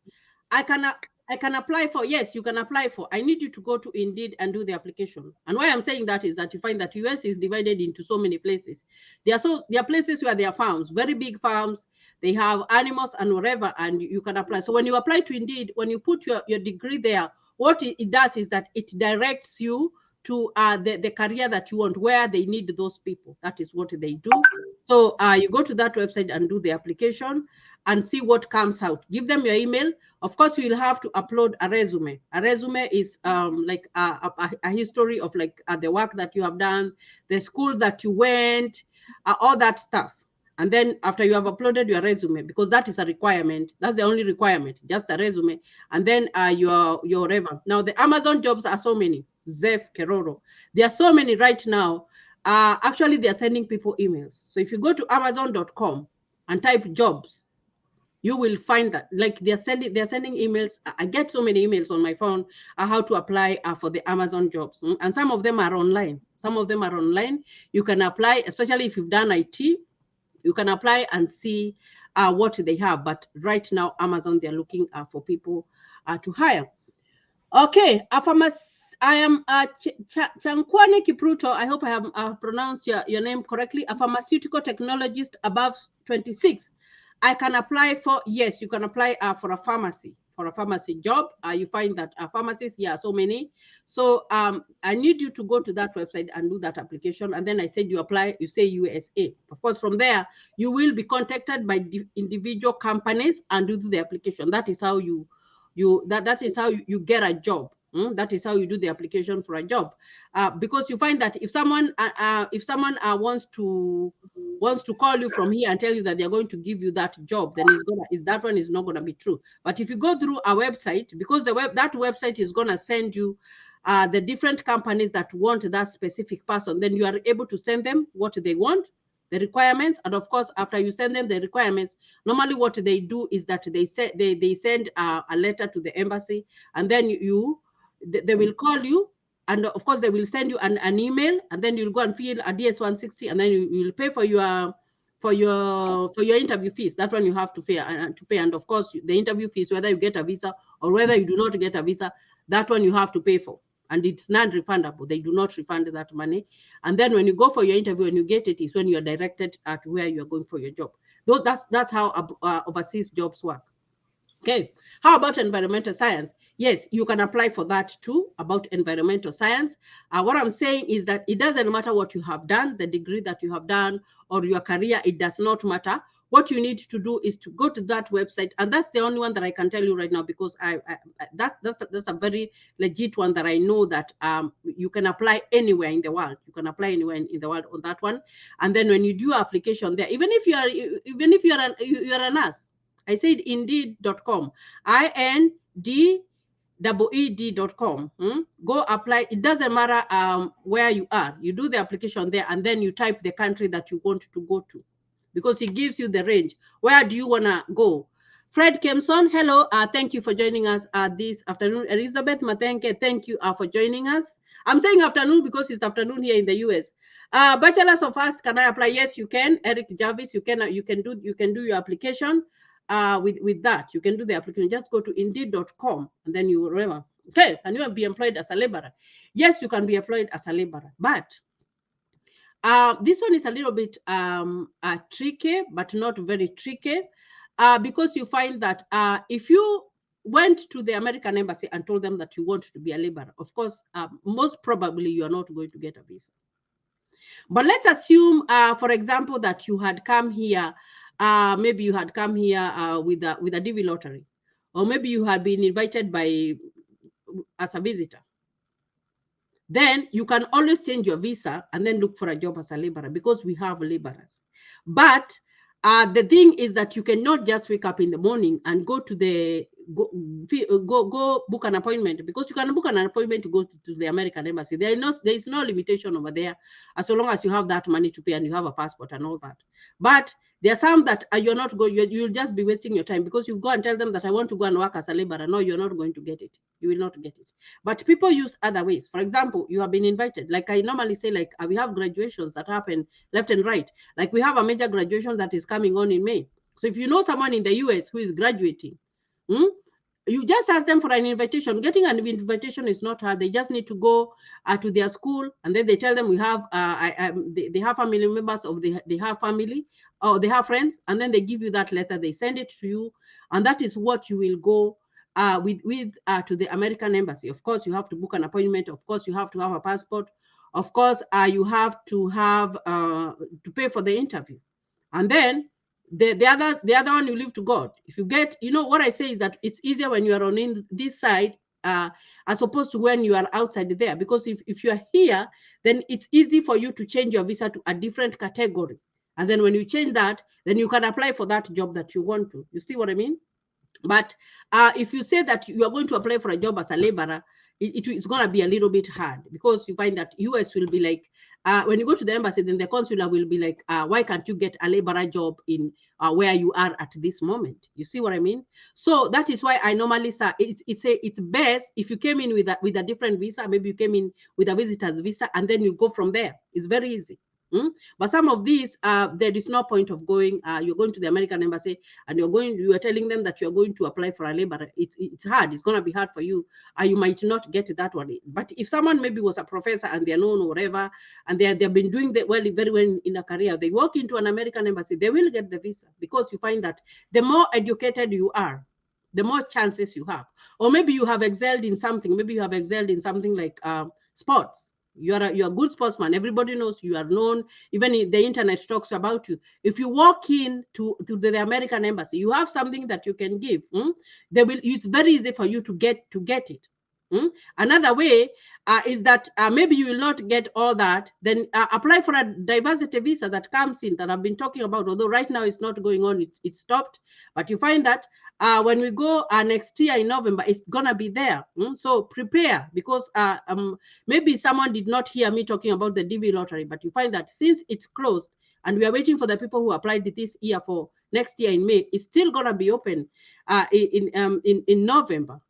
I can apply for, yes, you can apply for. I need you to go to Indeed and do the application. And why I'm saying that is that you find that US is divided into so many places. There are places where there are farms, very big farms. They have animals and whatever, and you can apply. So when you apply to Indeed, when you put your degree there, what it does is that it directs you to the career that you want, where they need those people. That is what they do. So you go to that website and do the application. and see what comes out. Give them your email. Of course, you will have to upload a resume. A resume is like a history of like the work that you have done, the school that you went, all that stuff. And then after you have uploaded your resume, because that is a requirement, that's the only requirement, just a resume. And then your whatever. Now the Amazon jobs are so many. Zeph, Keroro. There are so many right now. Actually, they are sending people emails. So if you go to Amazon.com and type jobs, you will find that like they're sending emails. I get so many emails on my phone how to apply for the Amazon jobs, and some of them are online. You can apply, especially if you've done IT. You can apply and see what they have. But right now, Amazon, they're looking for people to hire. Okay, I am Chankwane Kipruto. I hope I have pronounced your name correctly. A pharmaceutical technologist above 26. I can apply for, yes, you can apply for a pharmacy job. You find that pharmacies, yeah, so many. So I need you to go to that website and do that application. And then I said you apply, you say USA. Of course, from there, you will be contacted by individual companies and do the application. That is how that is how you get a job. That is how you do the application for a job, because you find that if someone wants to call you from here and tell you that they're going to give you that job, then that one is not going to be true. But if you go through a website, because that website is going to send you the different companies that want that specific person, then you are able to send them what they want, the requirements. And of course, after you send them the requirements, normally what they do is that they send a letter to the embassy, and then they will call you, and of course they will send you an email, and then you'll go and fill a DS-160, and then you will pay for your interview fees. That one you have to pay, and of course the interview fees, whether you get a visa or whether you do not get a visa, that one you have to pay for. And it's non-refundable. They do not refund that money. And then when you go for your interview and you get it, is when you're directed to where you're going for your job. That's how overseas jobs work. Okay, how about environmental science? Yes, you can apply for that too, about environmental science. What I'm saying is that it doesn't matter what you have done, the degree that you have done, or your career, it does not matter. What you need to do is to go to that website, and that's the only one that I can tell you right now, because that's a very legit one that I know that you can apply anywhere in the world. You can apply anywhere in the world on that one. And then when you do application there, even if you're a nurse, I said indeed.com, INDEED.com. Go apply. It doesn't matter where you are. You do the application there, and then you type the country that you want to go to, because it gives you the range. Where do you want to go? Fred Kemson, hello. Thank you for joining us this afternoon. Elizabeth Matenke, thank you for joining us. I'm saying afternoon because it's afternoon here in the US. Bachelors of Arts, can I apply? Yes, you can. Eric Jarvis, you can do your application. With that, you can do the application. Just go to indeed.com, and then you remember. Okay, can you be employed as a laborer? Yes, you can be employed as a laborer, but this one is a little bit tricky, but not very tricky, because you find that if you went to the American embassy and told them that you want to be a laborer, of course, most probably you are not going to get a visa. But let's assume, for example, that you had come here. Maybe you had come here with a DV lottery, or maybe you had been invited as a visitor. Then you can always change your visa and then look for a job as a laborer, because we have laborers. But the thing is that you cannot just wake up in the morning and go to go book an appointment, because you can book an appointment to go to the American embassy. There is no limitation over there, as long as you have that money to pay and you have a passport and all that. But there are some that you're not going. You'll just be wasting your time, because you go and tell them that I want to go and work as a laborer. No, you're not going to get it. You will not get it. But people use other ways. For example, you have been invited. Like I normally say, like we have graduations that happen left and right. Like we have a major graduation that is coming on in May. So if you know someone in the US who is graduating, you just ask them for an invitation. Getting an invitation is not hard. They just need to go to their school, and then they tell them we have they have family members of they have family, or they have friends, and then they give you that letter. They send it to you, and that is what you will go with to the American embassy. Of course, you have to book an appointment. Of course, you have to have a passport. Of course, you have to have to pay for the interview, and then the other one you leave to God. If you get, what I say is that it's easier when you are on in this side, as opposed to when you are outside there, because if you are here, then it's easy for you to change your visa to a different category, and then when you change that, then you can apply for that job that you want to. You see what I mean? But if you say that you are going to apply for a job as a laborer, it's going to be a little bit hard, because you find that US will be like, when you go to the embassy, then the consular will be like, why can't you get a laborer job in where you are at this moment? You see what I mean? So that is why I normally say it's best if you came in with a different visa. Maybe you came in with a visitor's visa, and then you go from there. It's very easy. But some of these, there is no point of going. You're going to the American embassy, and you are telling them that you're going to apply for a laborer. It's hard. It's going to be hard for you. You might not get that one. But if someone maybe was a professor and they're known or whatever, and they've been doing very well in a career, they walk into an American embassy, they will get the visa, because you find that the more educated you are, the more chances you have. Or maybe you have excelled in something. Maybe you have excelled in something like sports. You're a good sportsman. Everybody knows you are known. Even the internet talks about you. If you walk in to the American embassy, you have something that you can give. It's very easy for you to get it. Another way is that maybe you will not get all that. Then apply for a diversity visa that comes in, that I've been talking about. Although right now it's not going on, it's stopped. But you find that when we go next year in November, it's gonna be there. So prepare, because maybe someone did not hear me talking about the DV lottery, but you find that since it's closed and we are waiting for the people who applied this year for next year in May, it's still gonna be open in November.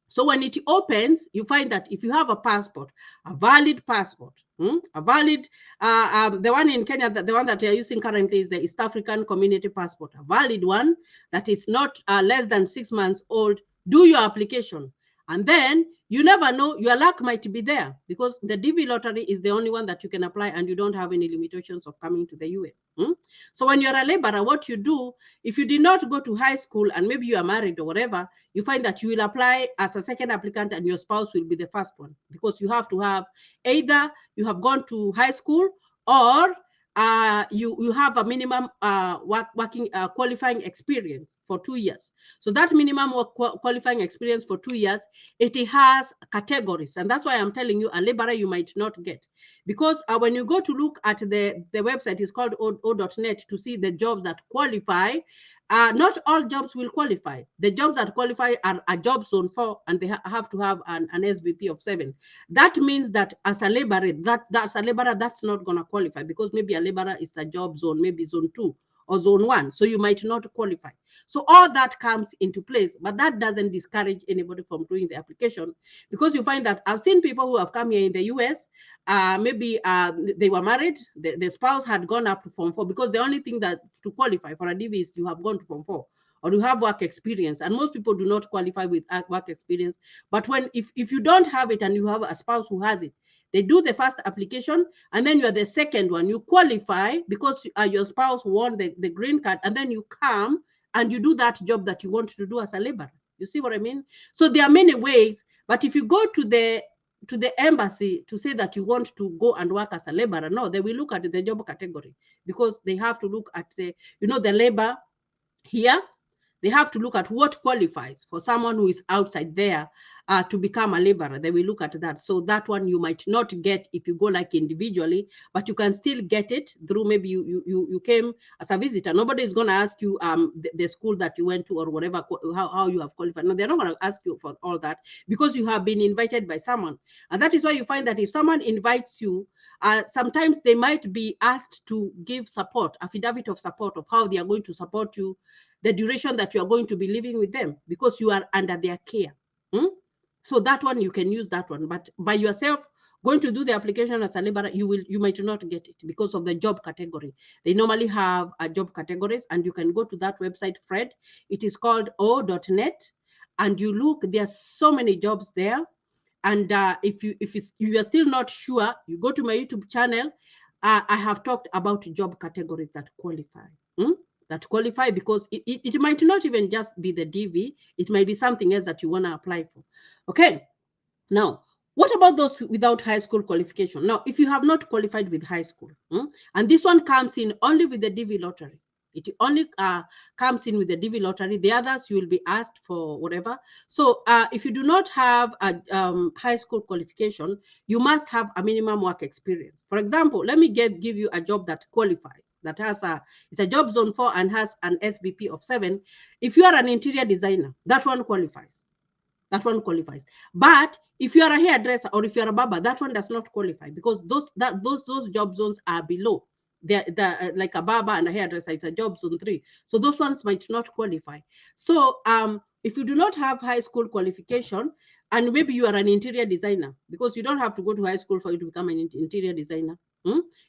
So when it opens, you find that if you have a passport, a valid passport, a valid, the one in Kenya, the one that you're using currently is the East African Community Passport, a valid one that is not less than 6 months old, do your application. And then you never know, your luck might be there, because the DV lottery is the only one that you can apply, and you don't have any limitations of coming to the US. So when you're a laborer, what you do, if you did not go to high school and maybe you are married or whatever, you find that you will apply as a second applicant, and your spouse will be the first one, because you have to have either you have gone to high school, or you have a minimum working qualifying experience for 2 years. So that minimum qualifying experience for 2 years, it has categories, and that's why I'm telling you, a laborer you might not get, because when you go to look at the website, is called o.net, to see the jobs that qualify. Not all jobs will qualify. The jobs that qualify are a job zone 4, and they have to have an SVP of 7. That means that as a laborer, that's a laborer that's not going to qualify, because maybe a laborer is a job zone, maybe zone 2 or zone 1. So you might not qualify. So all that comes into place, but that doesn't discourage anybody from doing the application, because you find that I've seen people who have come here in the US, maybe they were married, the spouse had gone up to Form 4, because the only thing that to qualify for a DV is you have gone to Form 4, or you have work experience, and most people do not qualify with work experience. But if you don't have it and you have a spouse who has it, they do the first application, and then you are the second one. You qualify because your spouse won the green card, and then you come and you do that job that you want to do as a laborer. You see what I mean? So there are many ways, but if you go to the embassy to say that you want to go and work as a laborer, no, they will look at the job category, because they have to look at the labor here. They have to look at what qualifies for someone who is outside there to become a laborer. They will look at that. So that one you might not get if you go like individually, but you can still get it through, maybe you came as a visitor. Nobody is going to ask you the school that you went to or whatever, how you have qualified. No, they're not going to ask you for all that, because you have been invited by someone. And that is why you find that if someone invites you, sometimes they might be asked to give support, affidavit of support of how they are going to support you the duration that you are going to be living with them, because you are under their care. So that one, you can use that one. But by yourself going to do the application as a laborer, you might not get it because of the job category. They normally have job categories, and you can go to that website, Fred. It is called o.net, and you look, there are so many jobs there. And if you are still not sure, you go to my YouTube channel. I have talked about job categories that qualify. That qualify, because it might not even just be the DV. It might be something else that you want to apply for. Okay. Now, what about those without high school qualification? Now, if you have not qualified with high school, and this one comes in only with the DV lottery, It only comes in with the DV lottery. The others you will be asked for whatever. So if you do not have a high school qualification, you must have a minimum work experience. For example, let me give you a job that qualifies, that has it's a job zone 4 and has an SBP of 7. If you are an interior designer, that one qualifies. That one qualifies. But if you are a hairdresser or if you are a barber, that one does not qualify, because those job zones are below. They're like a barber and a hairdresser, it's a job zone 3. So those ones might not qualify. So if you do not have high school qualification, and maybe you are an interior designer, because you don't have to go to high school for you to become an interior designer,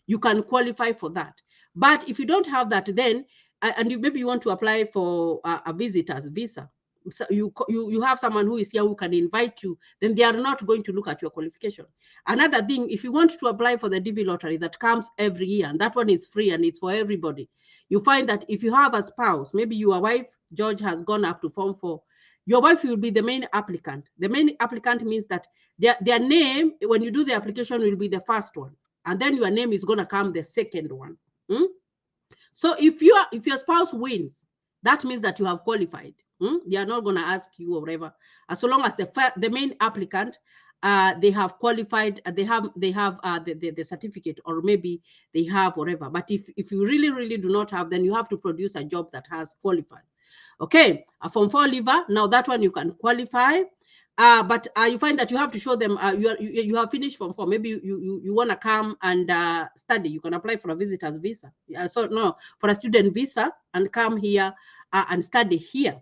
you can qualify for that. But if you don't have that, then and maybe you want to apply for a visitor's visa, so you have someone who is here who can invite you, then they are not going to look at your qualification. Another thing, if you want to apply for the DV lottery that comes every year, and that one is free and it's for everybody, you find that if you have a spouse, maybe your wife, George, has gone up to Form 4, your wife will be the main applicant. The main applicant means that their name, when you do the application, will be the first one, and then your name is going to come the second one. So if your spouse wins, that means that you have qualified. They are not going to ask you or whatever, as long as the main applicant, they have qualified, they have the certificate, or maybe they have whatever. But if you really do not have, then you have to produce a job that has qualified. Okay, a Form 4 leaver, now that one you can qualify. But you find that you have to show them you have finished Form 4. Maybe you want to come and study. You can apply for a visitor's visa. For a student visa, and come here and study here.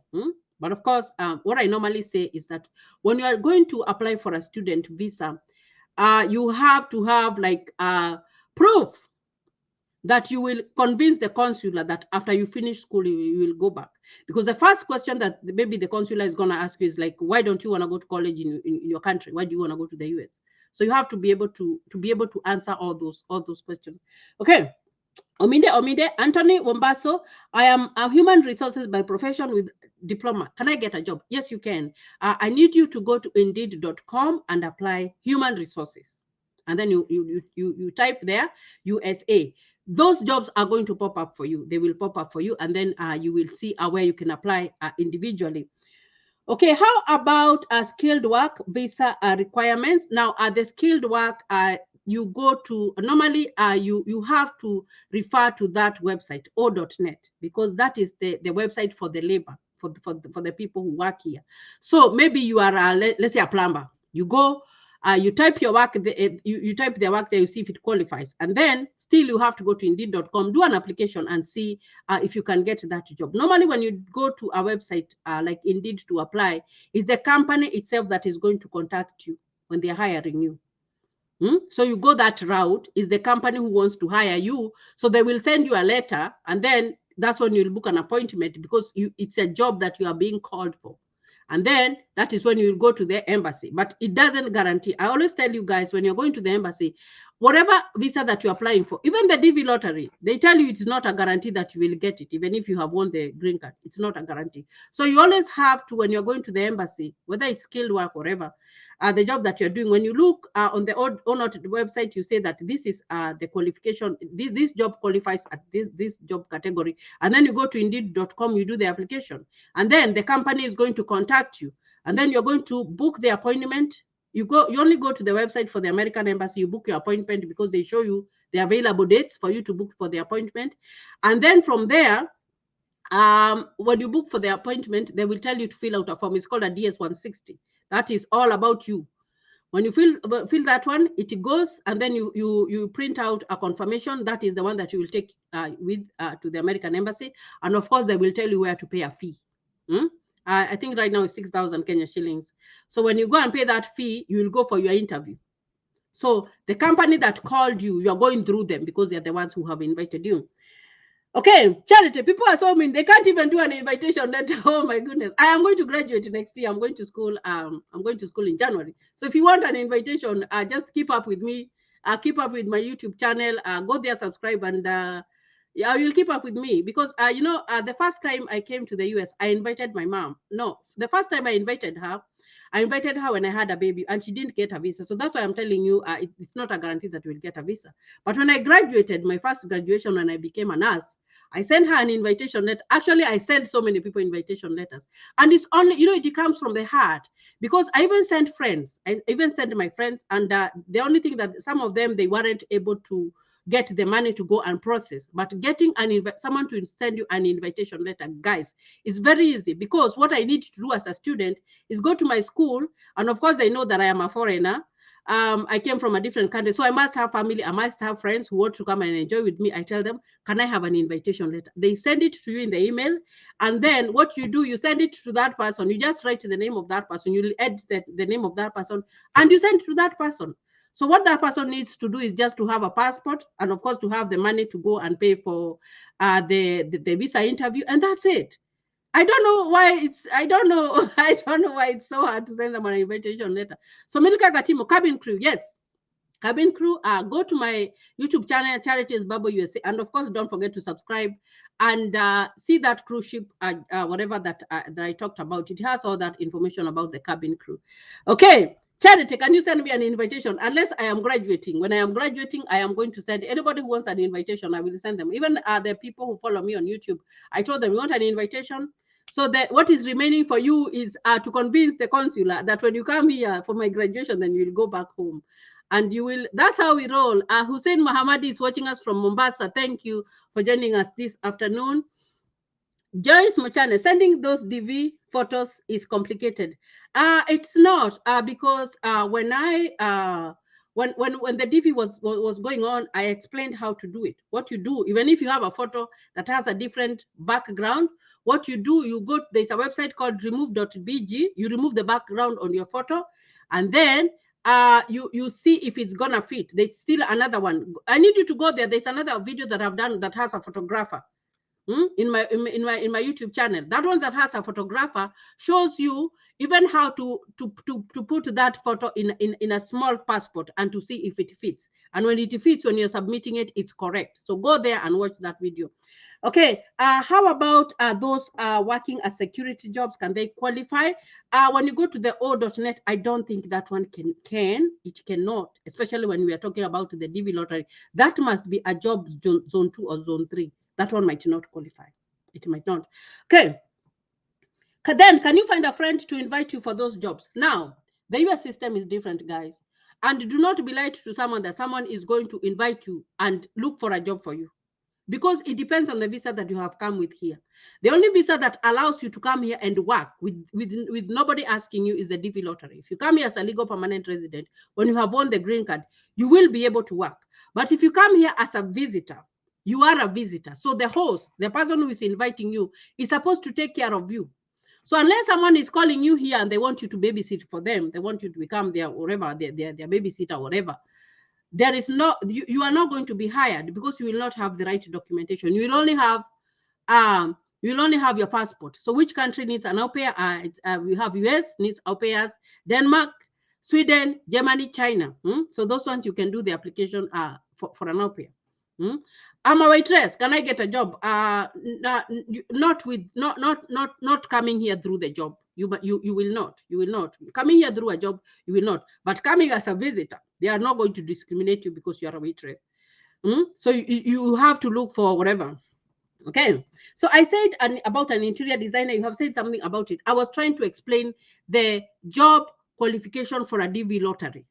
But of course, what I normally say is that when you are going to apply for a student visa, you have to have like proof that you will convince the consular that after you finish school, you will go back. Because the first question that maybe the consular is going to ask you is like, why don't you want to go to college in your country? Why do you want to go to the US? So you have to be able to answer all those questions. Okay. Omide, Anthony Wombaso, I am a human resources by profession with diploma. Can I get a job? Yes, you can. I need you to go to indeed.com and apply human resources. And then you type there USA. Those jobs are going to pop up for you. They will pop up for you, and then you will see where you can apply individually. Okay, how about skilled work visa requirements? Now, the skilled work, you go to, normally you have to refer to that website, o.net, because that is the website for the labor, for the people who work here. So maybe you are, let's say, a plumber. You go, you type your work, you type their work there, you see if it qualifies. And then still you have to go to indeed.com, do an application and see if you can get that job. Normally, when you go to a website like Indeed to apply, it's the company itself that is going to contact you when they're hiring you. So you go that route, is the company who wants to hire you. So they will send you a letter, and then that's when you'll book an appointment, because it's a job that you are being called for. And then that is when you will go to the embassy. But it doesn't guarantee. I always tell you guys, when you're going to the embassy, whatever visa that you're applying for, even the DV lottery, they tell you it's not a guarantee that you will get it, even if you have won the green card. It's not a guarantee. So you always have to, when you're going to the embassy, whether it's skilled work or whatever, the job that you're doing, when you look on the ONOT website, you say that this is the qualification, this job qualifies at this job category. And then you go to indeed.com, you do the application. And then the company is going to contact you. And then you're going to book the appointment. You only go to the website for the American embassy, you book your appointment, because they show you the available dates for you to book for the appointment. And then from there, when you book for the appointment, they will tell you to fill out a form. It's called a DS-160. That is all about you. When you fill that one, it goes, and then you print out a confirmation. That is the one that you will take to the American embassy. And of course, they will tell you where to pay a fee. I think right now it's 6,000 Kenya shillings. So when you go and pay that fee, you will go for your interview. So the company that called you, you're going through them, because they're the ones who have invited you. Okay, Charity, people are so mean. They can't even do an invitation letter. Oh my goodness. I am going to graduate next year. I'm going to school. I'm going to school in January. So if you want an invitation, just keep up with me. Keep up with my YouTube channel. Go there, subscribe, and you'll keep up with me, because the first time I came to the US, I invited my mom. No, the first time I invited her when I had a baby, and she didn't get a visa. So that's why I'm telling you, it's not a guarantee that we'll get a visa. But when I graduated, my first graduation, when I became a nurse, I sent her an invitation letter. Actually, I sent so many people invitation letters. And it's only, it comes from the heart. Because I even sent friends. I even sent my friends. And the only thing that some of them, they weren't able to get the money to go and process. But getting someone to send you an invitation letter, guys, is very easy. Because what I need to do as a student is go to my school. And of course, they know that I am a foreigner. I came from a different country, so I must have family. I must have friends who want to come and enjoy with me. I tell them, can I have an invitation letter? They send it to you in the email, and then what you do, you send it to that person. You just write the name of that person. You add the name of that person, and you send it to that person. So what that person needs to do is just to have a passport, and of course to have the money to go and pay for the visa interview, and that's it. I don't know why I don't know why it's so hard to send them an invitation letter. So Milka Gatimo, cabin crew, yes. Cabin crew, go to my YouTube channel, Charities Bubble USA, and of course, don't forget to subscribe and see that cruise ship, whatever that I talked about. It has all that information about the cabin crew. Okay, Charity, can you send me an invitation? Unless I am graduating. When I am graduating, I am going to send anybody who wants an invitation. I will send them. Even the people who follow me on YouTube, I told them, you want an invitation? So that what is remaining for you is to convince the consular that when you come here for my graduation, then you'll go back home. And you will, that's how we roll. Hussein Mohammadi is watching us from Mombasa. Thank you for joining us this afternoon. Joyce Mochane, sending those DV photos is complicated. It's not because when I when the DV was going on, I explained how to do it. What you do, even if you have a photo that has a different background, what you do, you go, there's a website called remove.bg. You remove the background on your photo, and then you see if it's gonna fit. There's still another one. I need you to go there. There's another video that I've done that has a photographer. In my YouTube channel. That one that has a photographer shows you even how to put that photo in a small passport and to see if it fits. And when it fits, when you're submitting it, it's correct. So go there and watch that video. Okay, how about those working as security jobs? Can they qualify? When you go to the O.net, I don't think that one can. It cannot, especially when we are talking about the DV lottery. That must be a job zone 2 or zone 3. That one might not qualify. It might not. Okay. Then can you find a friend to invite you for those jobs? Now, the US system is different, guys. And do not be lied to someone that someone is going to invite you and look for a job for you. Because it depends on the visa that you have come with here. The only visa that allows you to come here and work with nobody asking you is the DV lottery. If you come here as a legal permanent resident, when you have won the green card, you will be able to work. But if you come here as a visitor, you are a visitor. So the host, the person who is inviting you, is supposed to take care of you. So unless someone is calling you here and they want you to babysit for them, they want you to become their whatever, their babysitter or whatever, there is no, you are not going to be hired because you will not have the right documentation. You will only have your passport. So which country needs an au pair? We have US needs au pairs, Denmark, Sweden, Germany, China. So those ones you can do the application for an au pair. I'm a waitress. Can I get a job? Not coming here through the job. You will not. You will not. Coming here through a job, you will not. But coming as a visitor, they are not going to discriminate you because you are a waitress. So you have to look for whatever. Okay. So I said about an interior designer. You have said something about it. I was trying to explain the job qualification for a DV lottery.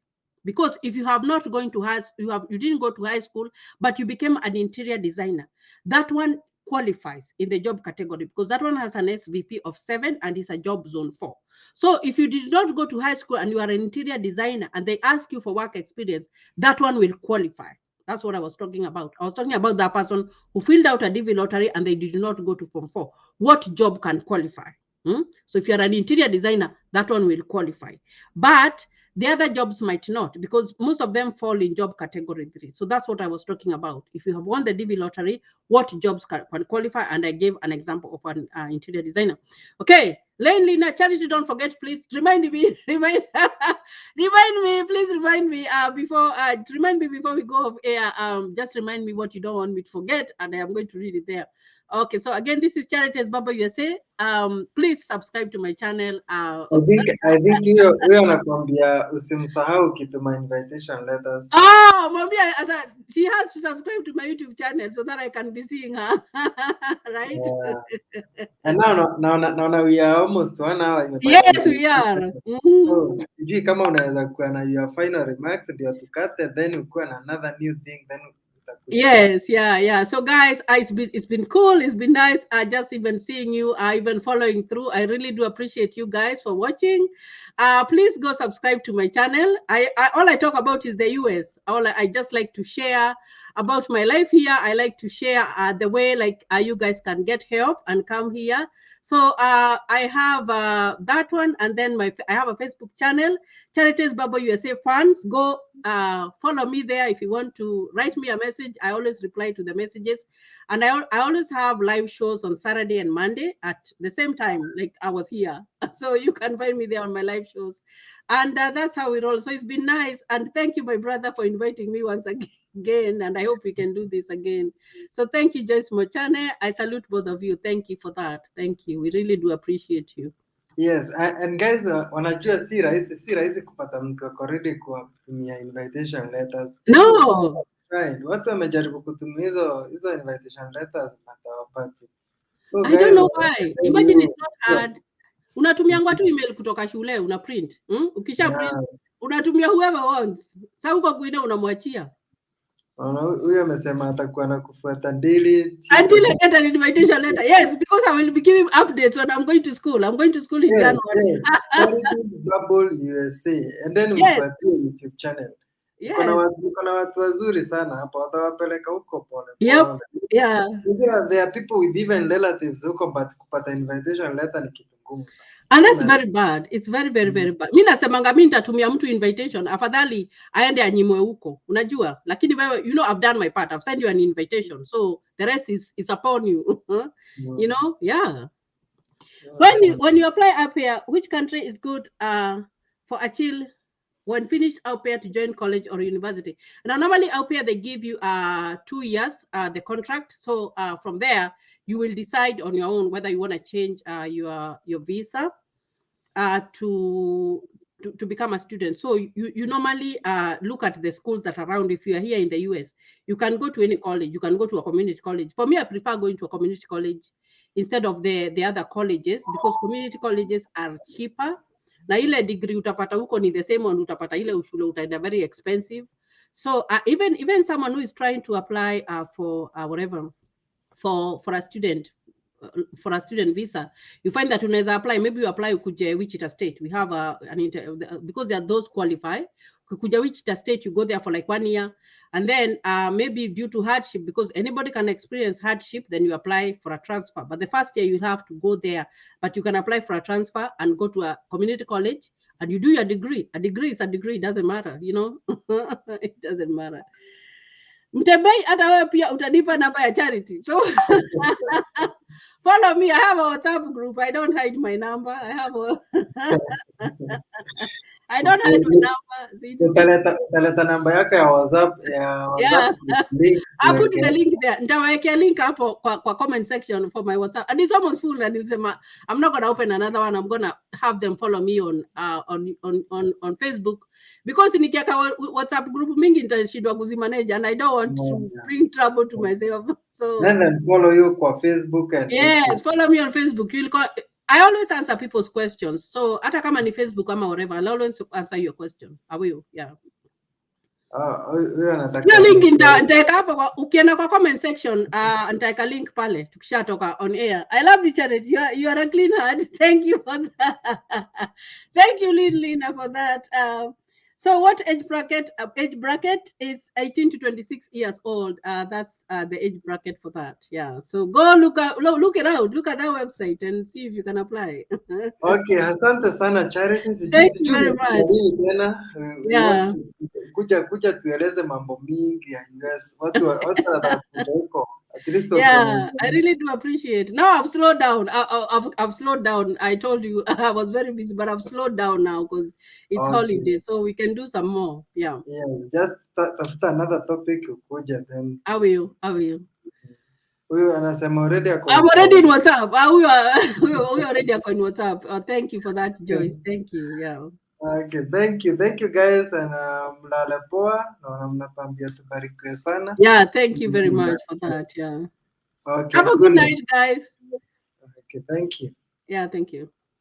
Because if you have not gone to you didn't go to high school, but you became an interior designer, that one qualifies in the job category because that one has an SVP of 7 and is a job zone 4. So if you did not go to high school and you are an interior designer and they ask you for work experience, that one will qualify. That's what I was talking about. I was talking about that person who filled out a DV lottery and they did not go to Form 4. What job can qualify? So if you're an interior designer, that one will qualify. But the other jobs might not, because most of them fall in job category 3. So that's what I was talking about. If you have won the DV lottery, what jobs can qualify? And I gave an example of an interior designer. Okay, Lane Lina, Charity, don't forget, please remind me, please remind me before we go off air. Just remind me what you don't want me to forget, and I am going to read it there. Okay, so again, this is Charities Baba USA. Please subscribe to my channel. I think huyo anakuambia usimsahau kituma invitation letters. Oh, Mommy, she has to subscribe to my YouTube channel so that I can be seeing her. Right? Yeah. And now we are almost 1 hour. Yes, we are. So sijui kama unaweza kuwa na your final remarks ndio tukate, then ukuwe na another new thing, then yes, yeah. So guys, it's been cool, it's been nice. Just even seeing you, even following through. I really do appreciate you guys for watching. Please go subscribe to my channel. I all I talk about is the US. I just like to share about my life here. I like to share the way like you guys can get help and come here. So I have that one, and then I have a Facebook channel, Charities Baba USA Fans. Go follow me there if you want to write me a message. I always reply to the messages, and I always have live shows on Saturday and Monday at the same time, like I was here. So you can find me there on my live shows, and that's how it rolls. So it's been nice, and thank you, my brother, for inviting me once again, and I hope we can do this again. So thank you, Joyce Mochane. I salute both of you. Thank you for that. Thank you. We really do appreciate you. Yes, and guys, wanajua si rahisi kupata mtu ako ready kutumia invitation letters. No. Right. Watu wamejaribu kutumia hizo invitation letters but hawapati. So I guys, don't know why. Imagine it's not hard. Unatumiangwa tu email kutoka shule, una print. Ukisha print, unatumia whoever wants. Sasa huko kwingine unamwachia. Huyo amesema atakuwa anakufuata daily until I get an invitation letter. Yes, because I will be giving updates when I'm going to school. I'm going to school in January. Yes. Bubble USA. And then mfuatie YouTube channel. Niko na watu wazuri sana hapa, watawapeleka huko pole pole. Yeah. There are people with even relatives huko, but kupata invitation letter ni kitu ngumu sana. And that's very bad. It's very, very, very bad. Mimi nasemanga mimi nitatumia mtu invitation, afadhali aende anyimwe huko. Unajua? Lakini wewe, you know, I've done my part. I've sent you an invitation. So the rest is upon you. You know? Yeah. When you apply Aupair, which country is good for a chill when finished Aupair to join college or university? Now, normally Aupair, they give you 2 years, the contract. So from there, you will decide on your own whether you want to change your visa to become a student. So you normally look at the schools that are around. If you are here in the US, you can go to any college. You can go to a community college. For me, I prefer going to a community college instead of the other colleges, because community colleges are cheaper. Na ile degree utapata huko ni the same one utapata ile ushule utaenda very expensive. So even someone who is trying to apply for whatever for a student visa, you find that unaweza apply, maybe you apply ukuje Wichita State. We have because there are those qualify. Kuja Wichita State, you go there for like 1 year, and then maybe due to hardship, because anybody can experience hardship, then you apply for a transfer. But the first year you have to go there, but you can apply for a transfer and go to a community college and you do your degree. A degree is a degree, it doesn't matter, you know. It doesn't matter. Mtembei hata wewe pia utanipa namba ya Charity. So follow me. I have a WhatsApp group. I don't hide my number. I don't hide my number. Utaleta namba yako ya WhatsApp Yeah. I'll put the link there. Nitawekea link hapo kwa comment section for my WhatsApp. And it's almost full, and nilisema I'm not going to open another one. I'm going to have them follow me on Facebook, because nikiweka WhatsApp group mingi nitashindwa kuzimanage, and I don't want to bring trouble to myself. So then follow you kwa Facebook and yes, follow me on Facebook. I always answer people's questions. So hata kama ni Facebook ama whatever, I'll always answer your question. I will, yeah. Hiyo link nitaweka hapo, ukienda kwa comment section, nitaweka link pale tukishatoka on air. I love you, Charity. You are a clean heart. Thank you for that. Thank you, Lina, for that. So what age bracket? Age bracket is 18 to 26 years old. That's the age bracket for that. Yeah. So go look it out. Look at that website and see if you can apply. Okay, asante sana Charity. Thank you very much. Yeah. Kuja tueleze mambo mingi ya US. Watu wanataka kuja huko. Yeah, I really do appreciate. Now I've slowed down. I've slowed down. I told you I was very busy, but I've slowed down now because it's holiday, so we can do some more. Yeah. Yes, just tafuta another topic ukuja then. I will. Huyu anasema already ako. I'm already in WhatsApp. We already are in WhatsApp. Oh, thank you for that, Joyce. Thank you. Yeah. Okay, thank you guys, and mlale poa, na mnatuambia tubarikiwe sana. Yeah, thank you very much for that. Yeah. Okay. Have a good night, guys. Okay, thank you. Yeah, thank you.